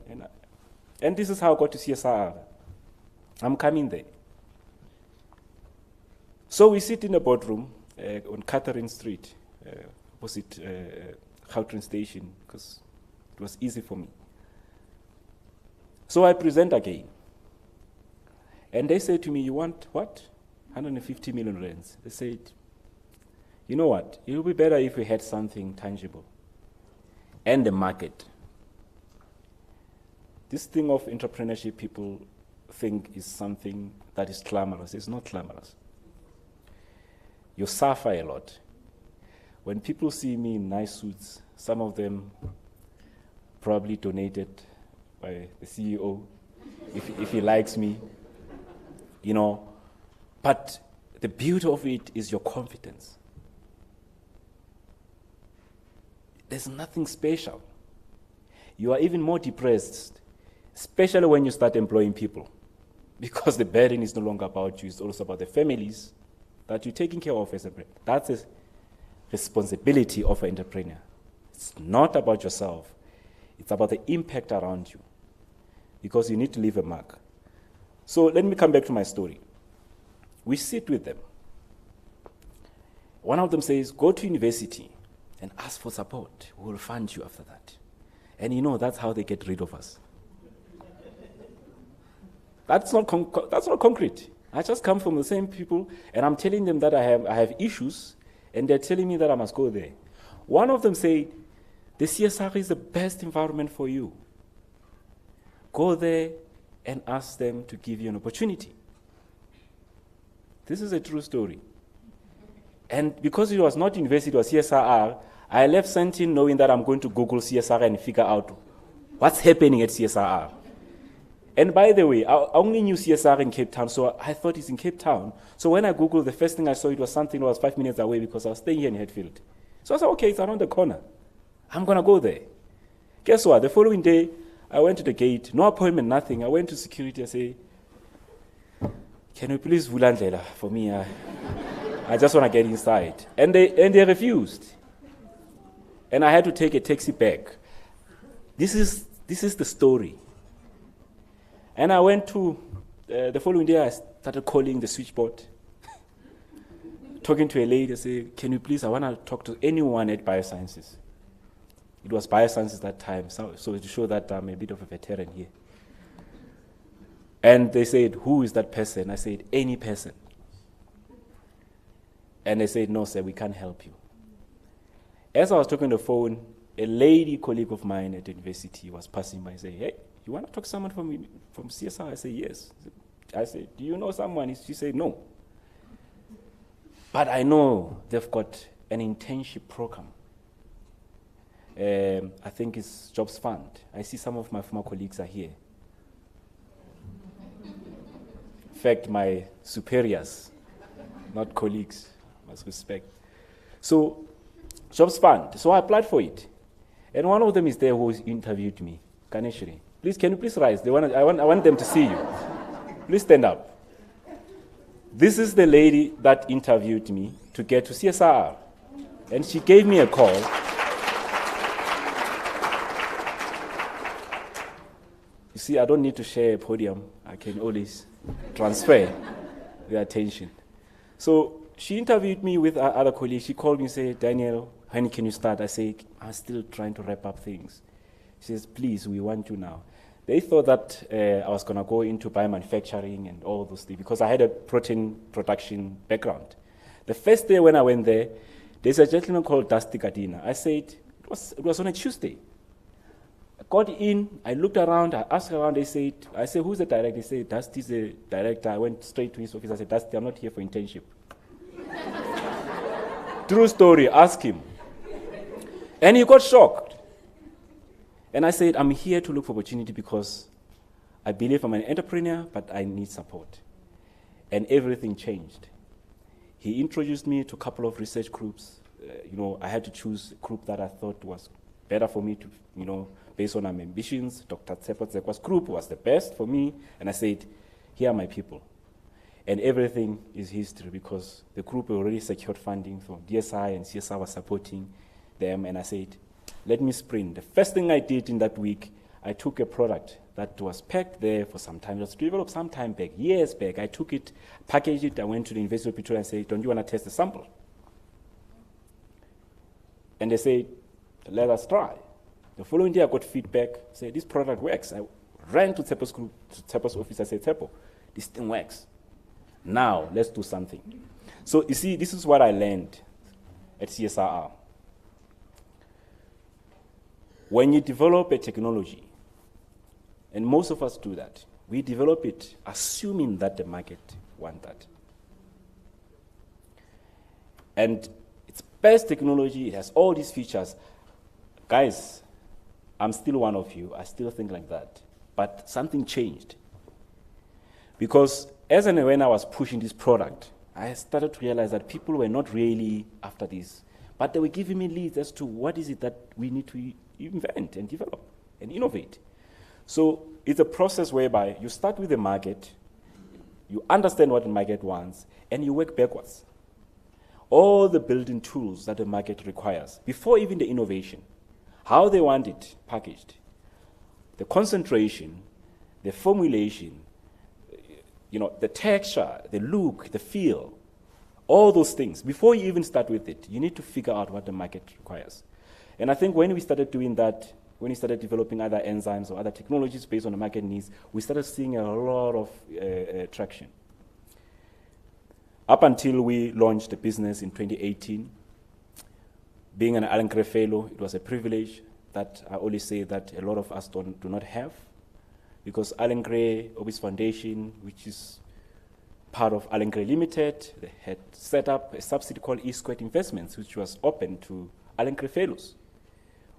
And this is how I got to CSIR. I'm coming there. So we sit in a boardroom on Catherine Street, opposite Gauteng Station, because it was easy for me. So I present again. And they say to me, you want what? 150 million rands. They said, you know what? It would be better if we had something tangible. And the market. This thing of entrepreneurship, people think is something that is glamorous. It's not glamorous. You suffer a lot. When people see me in nice suits, some of them probably donated by the CEO, if he likes me, you know. But the beauty of it is your confidence. There's nothing special. You are even more depressed, especially when you start employing people, because the burden is no longer about you, it's also about the families that you're taking care of as a brand. That's a responsibility of an entrepreneur. It's not about yourself. It's about the impact around you, because you need to leave a mark. So let me come back to my story. We sit with them. One of them says, go to university and ask for support. We will fund you after that. And you know, that's how they get rid of us. That's not concrete. I just come from the same people, and I'm telling them that I have issues, and they're telling me that I must go there. One of them said, the CSIR is the best environment for you. Go there and ask them to give you an opportunity. This is a true story. And because it was not university, it was CSIR, I left Sentin knowing that I'm going to Google CSIR and figure out what's happening at CSIR. And by the way, I only knew CSIR in Cape Town, so I thought it's in Cape Town. So when I Googled, the first thing I saw, it was something that was 5 minutes away because I was staying here in Hatfield. So I said, okay, it's around the corner. I'm going to go there. Guess what? The following day, I went to the gate, no appointment, nothing. I went to security, I said, can you please vulandlela for me? I just want to get inside. And they refused. And I had to take a taxi back. This is the story. And I went to, the following day I started calling the switchboard, talking to a lady, I said, can you please, I want to talk to anyone at Biosciences. It was Biosciences that time, so to show that I'm a bit of a veteran here. And they said, who is that person? I said, any person. And they said, no, sir, we can't help you. As I was talking on the phone, a lady colleague of mine at the university was passing by and saying, hey, you want to talk to someone from CSIR? I said, yes. I said, do you know someone? She said, no. But I know they've got an internship program. I think it's Jobs Fund. I see some of my former colleagues are here. In fact, my superiors, not colleagues, must respect. So, Jobs Fund. So I applied for it. And one of them is there who interviewed me, Ganeshri. Please, can you please rise? I want them to see you. Please stand up. This is the lady that interviewed me to get to CSIR. And she gave me a call. You see, I don't need to share a podium. I can always transfer the attention. So she interviewed me with other colleagues. She called me and said, Daniel, when can you start? I said, I'm still trying to wrap up things. She says, please, we want you now. They thought that I was going to go into biomanufacturing and all those things because I had a protein production background. The first day when I went there, there's a gentleman called Dusty Gardiner. I said, it was on a Tuesday. I got in, I looked around, I asked around, I said, who's the director? They said, Dusty's the director. I went straight to his office. I said, Dusty, I'm not here for internship. True story, ask him. And he got shocked. And I said, I'm here to look for opportunity because I believe I'm an entrepreneur, but I need support. And everything changed. He introduced me to a couple of research groups. I had to choose a group that I thought was better for me to, based on my ambitions. Dr. Tsepo Tsekwa's group was the best for me. And I said, here are my people. And everything is history because the group already secured funding from DSI and CSIR was supporting them. And I said, let me sprint. The first thing I did in that week, I took a product that was packed there for some time. It was developed some time back, years back. I took it, packaged it, I went to the University of Pretoria and said, don't you want to test the sample? And they said, let us try. The following day I got feedback, said, this product works. I ran to Tsepo's office, I said, Tsepo, this thing works. Now, let's do something. So you see, this is what I learned at CSIR. When you develop a technology, and most of us do that, we develop it assuming that the market wants that. And it's best technology, it has all these features. Guys, I'm still one of you, I still think like that. But something changed. Because as and when I was pushing this product, I started to realize that people were not really after this, but they were giving me leads as to what is it that we need to invent and develop and innovate. So it's a process whereby you start with the market, you understand what the market wants, and you work backwards. All the building tools that the market requires, before even the innovation, how they want it packaged, the concentration, the formulation, the texture, the look, the feel, all those things. Before you even start with it, you need to figure out what the market requires. And I think when we started doing that, when we started developing other enzymes or other technologies based on the market needs, we started seeing a lot of traction. Up until we launched the business in 2018, being an Allen Gray Fellow, it was a privilege that I always say that a lot of us do not have. Because Allen Gray Obis Foundation, which is part of Allen Gray Limited, they had set up a subsidiary called E-Squared Investments, which was open to Allen Gray Fellows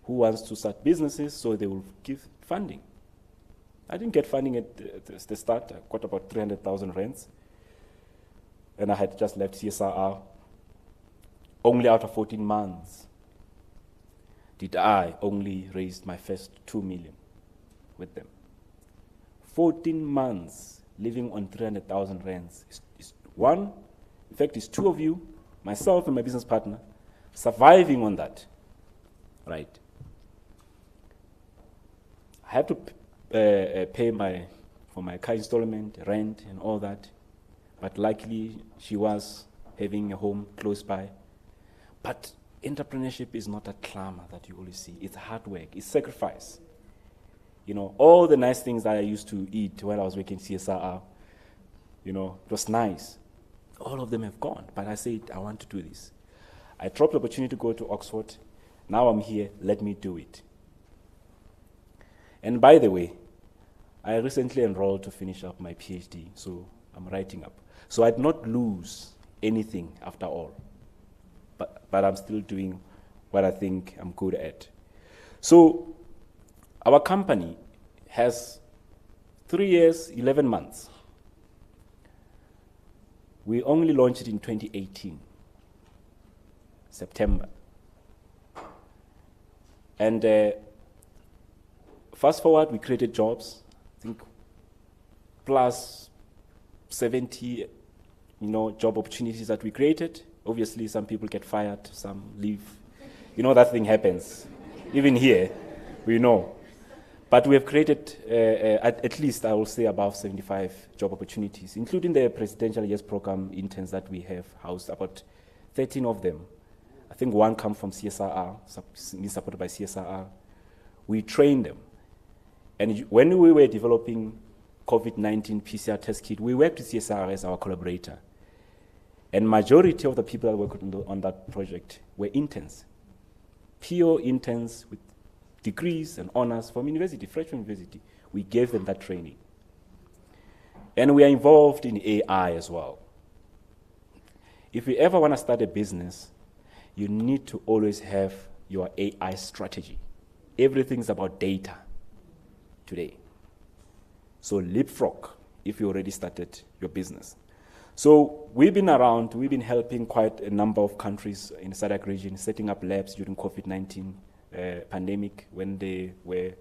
who wants to start businesses, so they will give funding. I didn't get funding at the start. I got about 300,000 rands. And I had just left CSIR. Only out of 14 months did I only raise my first 2 million with them. 14 months living on 300,000 rands. Is one, in fact, it's two of you, myself and my business partner, surviving on that, right? I have to pay for my car installment, rent, and all that. But luckily, she was having a home close by. But entrepreneurship is not a clamor that you always see. It's hard work. It's sacrifice. You know, all the nice things that I used to eat while I was working CSIR, you know, it was nice. All of them have gone. But I said, I want to do this. I dropped the opportunity to go to Oxford. Now I'm here. Let me do it. And by the way, I recently enrolled to finish up my PhD, so I'm writing up. So I did not lose anything after all. But I'm still doing what I think I'm good at. So our company has 3 years, 11 months. We only launched it in 2018, September. And fast forward, we created jobs, I think plus 70 job opportunities that we created. Obviously, some people get fired, some leave. You know, that thing happens. Even here, we know. But we have created, at least I will say, above 75 job opportunities, including the Presidential Years Program interns that we have housed, about 13 of them. I think one come from CSIR, supported by CSIR. We trained them. And when we were developing COVID-19 PCR test kit, we worked with CSIR as our collaborator. And majority of the people that worked on that project were interns, pure interns with degrees and honors from university, freshman university. We gave them that training. And we are involved in AI as well. If you ever want to start a business, you need to always have your AI strategy. Everything's about data today. So leapfrog if you already started your business. So we've been around, we've been helping quite a number of countries in the SADC region, setting up labs during COVID-19 pandemic when they were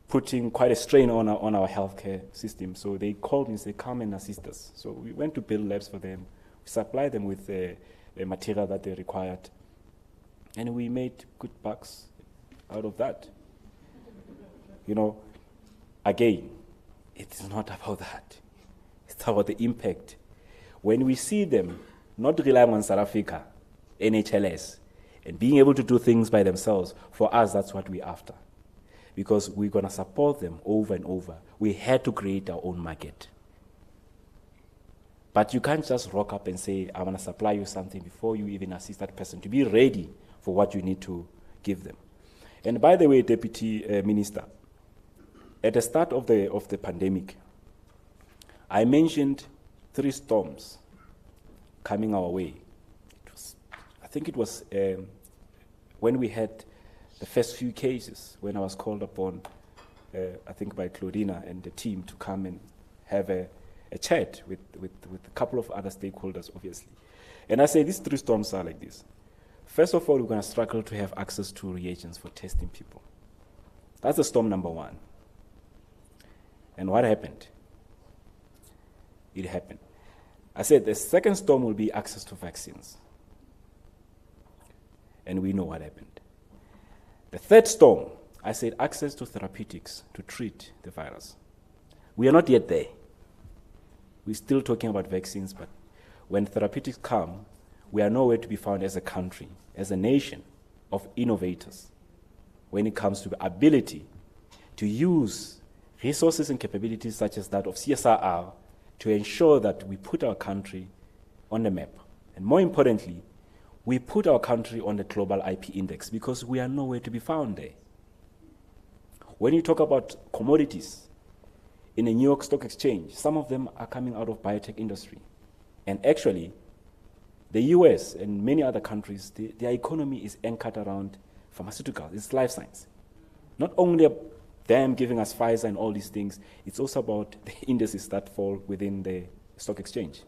putting quite a strain on our healthcare system. So they called me and said, come and assist us. So we went to build labs for them, we supplied them with the material that they required, and we made good bucks out of that. You know, again, it's not about that. It's about the impact. When we see them not relying on South Africa, NHLS, and being able to do things by themselves, for us, that's what we're after. Because we're going to support them over and over. We had to create our own market. But you can't just rock up and say, I want to supply you something before you even assist that person to be ready for what you need to give them. And by the way, Deputy Minister, at the start of the pandemic, I mentioned 3 storms coming our way. I think it was when we had the first few cases, when I was called upon, I think by Claudina and the team, to come and have a chat with a couple of other stakeholders, obviously. And I say these 3 storms are like this. First of all, we're going to struggle to have access to reagents for testing people. That's the storm number 1. And what happened? It happened. I said the second storm will be access to vaccines. And we know what happened. The third storm, I said access to therapeutics to treat the virus. We are not yet there. We're still talking about vaccines, but when therapeutics come, we are nowhere to be found as a country, as a nation of innovators, when it comes to the ability to use resources and capabilities such as that of CSIR to ensure that we put our country on the map. And more importantly, we put our country on the global IP index, because we are nowhere to be found there. When you talk about commodities in the New York Stock Exchange, some of them are coming out of biotech industry. And actually, the US and many other countries, their economy is anchored around pharmaceuticals. It's life science. Not only them giving us Pfizer and all these things. It's also about the indices that fall within the stock exchange.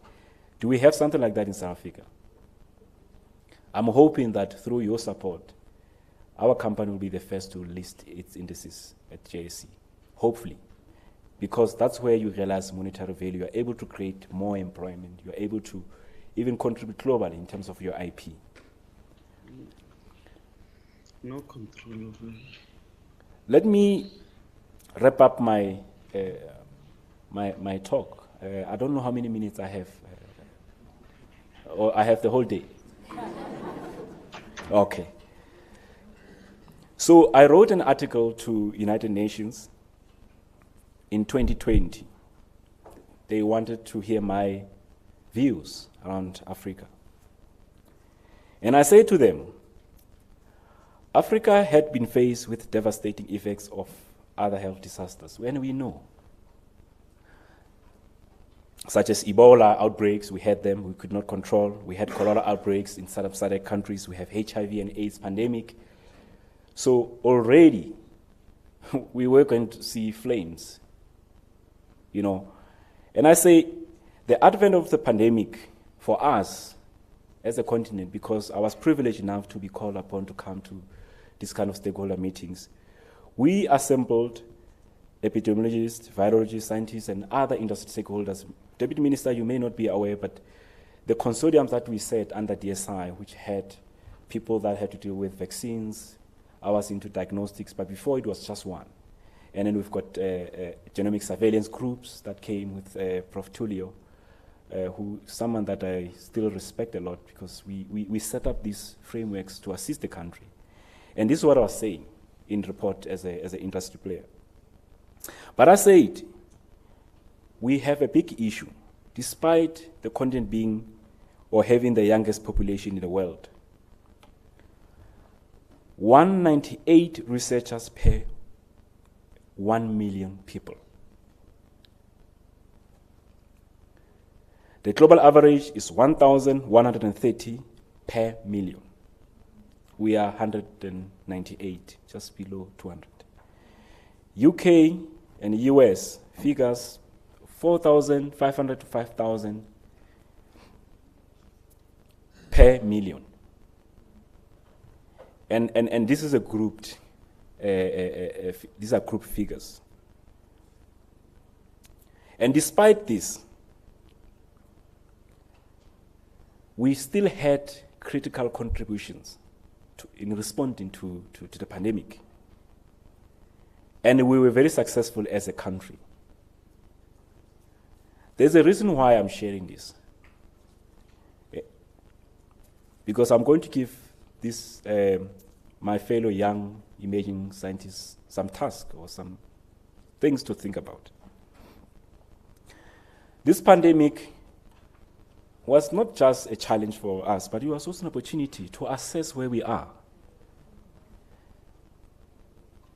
Do we have something like that in South Africa? I'm hoping that through your support, our company will be the first to list its indices at JSE, hopefully, because that's where you realize monetary value. You're able to create more employment. You're able to even contribute globally in terms of your IP. No control over. Let me wrap up my my talk. I don't know how many minutes I have, or I have the whole day. Okay. So I wrote an article to United Nations in 2020. They wanted to hear my views around Africa. And I said to them, Africa had been faced with devastating effects of other health disasters, when we know, such as Ebola outbreaks. We had them, we could not control. We had cholera outbreaks in SADC countries. We have HIV and AIDS pandemic. So already we were going to see flames, you know. And I say the advent of the pandemic for us as a continent, because I was privileged enough to be called upon to come to this kind of stakeholder meetings, we assembled epidemiologists, virologists, scientists, and other industry stakeholders. Deputy Minister, you may not be aware, but the consortiums that we set under DSI, which had people that had to deal with vaccines, I was into diagnostics, but before it was just one. And then we've got genomic surveillance groups that came with Prof. Tulio, who someone that I still respect a lot, because we set up these frameworks to assist the country. And this is what I was saying in report as an industry player. But I said, we have a big issue, despite the continent being or having the youngest population in the world. 198 researchers per 1 million people. The global average is 1,130 per million. We are 198, just below 200. UK and US figures 4,500 to 5,000 per million. And this is a grouped, these are group figures. And despite this, we still had critical contributions in responding to the pandemic. And we were very successful as a country. There's a reason why I'm sharing this. Because I'm going to give this, my fellow young emerging scientists, some task or some things to think about. This pandemic was not just a challenge for us, but it was also an opportunity to assess where we are.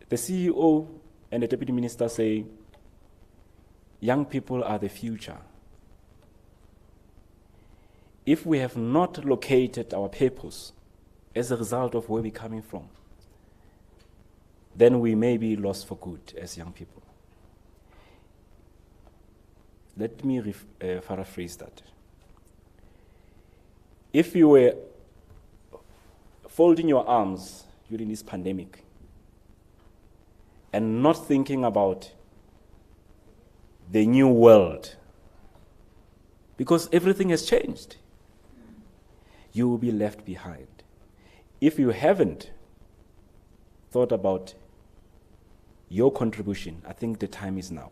The CEO and the Deputy Minister say, young people are the future. If we have not located our purpose as a result of where we're coming from, then we may be lost for good as young people. Let me paraphrase that. If you were folding your arms during this pandemic and not thinking about the new world, because everything has changed, you will be left behind. If you haven't thought about your contribution, I think the time is now.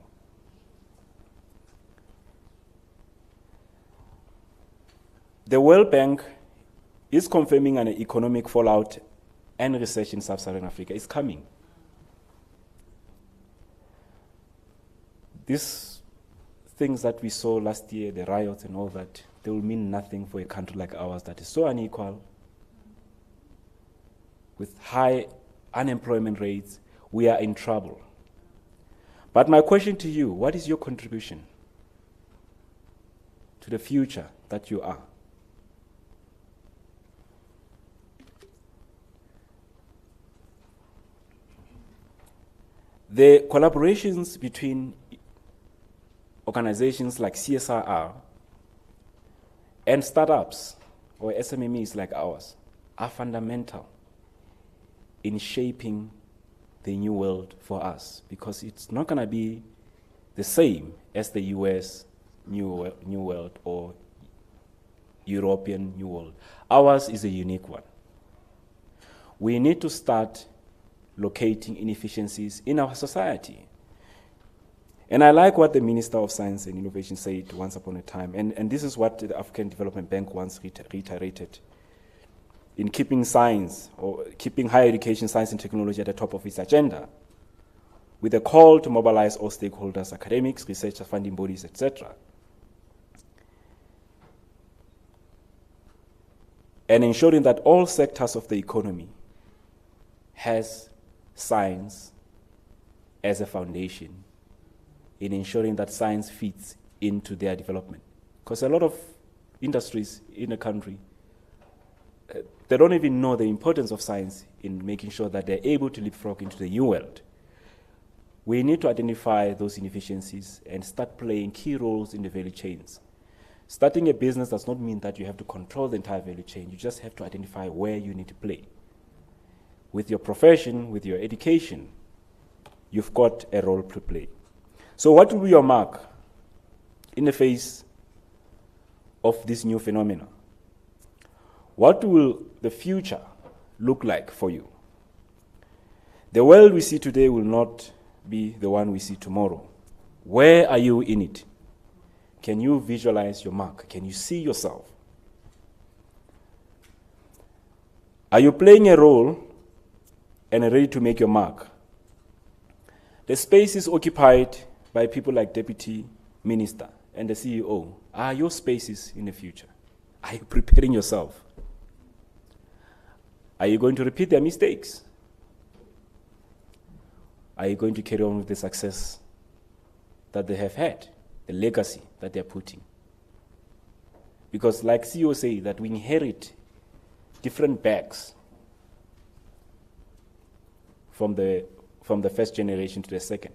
The World Bank is confirming an economic fallout and recession in sub-Saharan Africa is coming. These things that we saw last year, the riots and all that, they will mean nothing for a country like ours that is so unequal, with high unemployment rates. We are in trouble. But my question to you, what is your contribution to the future that you are? The collaborations between organizations like CSIR and startups or SMMEs like ours are fundamental in shaping the new world for us, because it's not going to be the same as the US new world or European new world. Ours is a unique one. We need to start locating inefficiencies in our society. And I like what the Minister of Science and Innovation said once upon a time, and this is what the African Development Bank once reiterated: in keeping science, or keeping higher education, science and technology at the top of its agenda, with a call to mobilize all stakeholders, academics, researchers, funding bodies, etc., and ensuring that all sectors of the economy has science as a foundation in ensuring that science fits into their development. Because a lot of industries in a country, they don't even know the importance of science in making sure that they're able to leapfrog into the new world. We need to identify those inefficiencies and start playing key roles in the value chains. Starting a business does not mean that you have to control the entire value chain. You just have to identify where you need to play. With your profession, with your education, you've got a role to play. So what will be your mark in the face of this new phenomena? What will the future look like for you? The world we see today will not be the one we see tomorrow. Where are you in it? Can you visualize your mark? Can you see yourself? Are you playing a role and ready to make your mark? The space is occupied by people like Deputy Minister and the CEO. Are your spaces in the future? Are you preparing yourself? Are you going to repeat their mistakes? Are you going to carry on with the success that they have had, the legacy that they're putting? Because like CEO say, that we inherit different bags from the first generation to the second.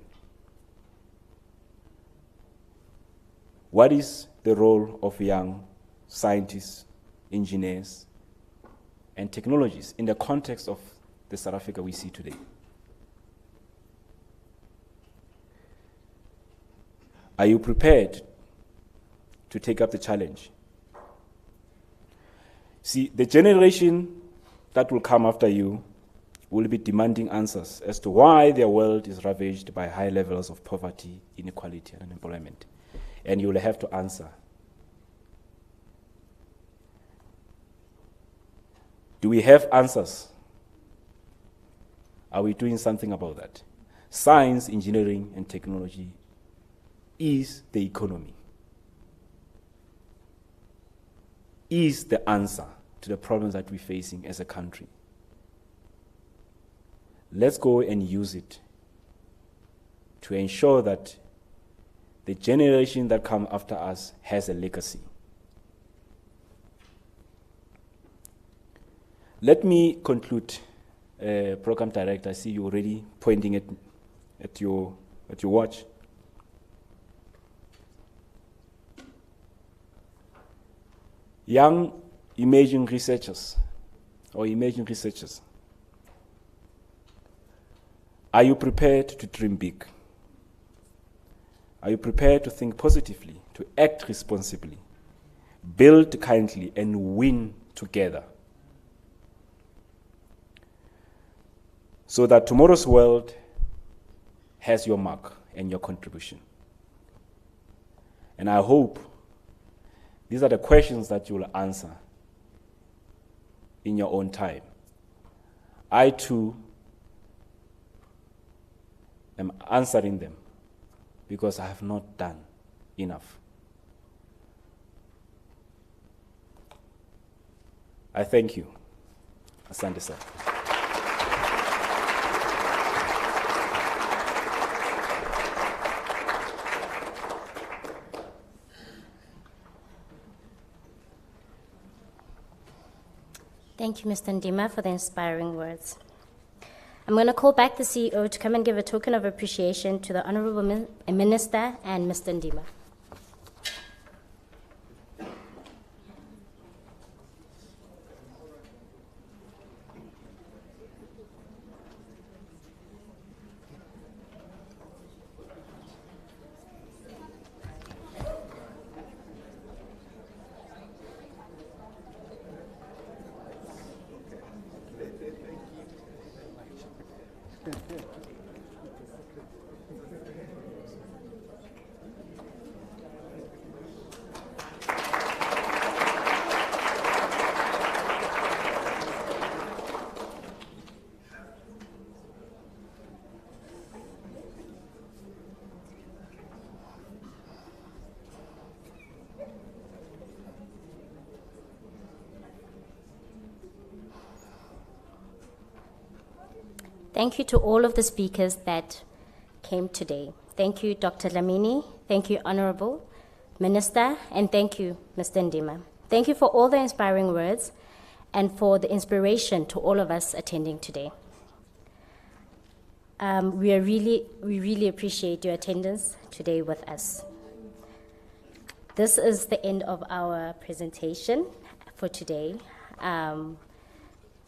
What is the role of young scientists, engineers, and technologists in the context of the South Africa we see today? Are you prepared to take up the challenge? See, the generation that will come after you will be demanding answers as to why their world is ravaged by high levels of poverty, inequality, and unemployment. And you will have to answer. Do we have answers? Are we doing something about that? Science, engineering, and technology is the economy, is the answer to the problems that we're facing as a country. Let's go and use it to ensure that the generation that comes after us has a legacy. Let me conclude, Program Director. I see you already pointing at your watch. Young emerging researchers, are you prepared to dream big? Are you prepared to think positively, to act responsibly, build kindly, and win together? So that tomorrow's world has your mark and your contribution. And I hope these are the questions that you will answer in your own time. I too am answering them because I have not done enough. I thank you. Asante sana. Thank you, Mr. Ndima, for the inspiring words. I'm going to call back the CEO to come and give a token of appreciation to the Honourable Minister and Mr. Ndima. Thank you to all of the speakers that came today. Thank you, Dr. Lamini. Thank you, Honorable Minister. And thank you, Mr. Ndima. Thank you for all the inspiring words and for the inspiration to all of us attending today. We really appreciate your attendance today with us. This is the end of our presentation for today.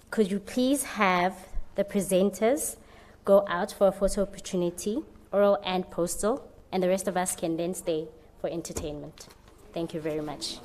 Could you please have the presenters go out for a photo opportunity, oral and postal, and the rest of us can then stay for entertainment. Thank you very much.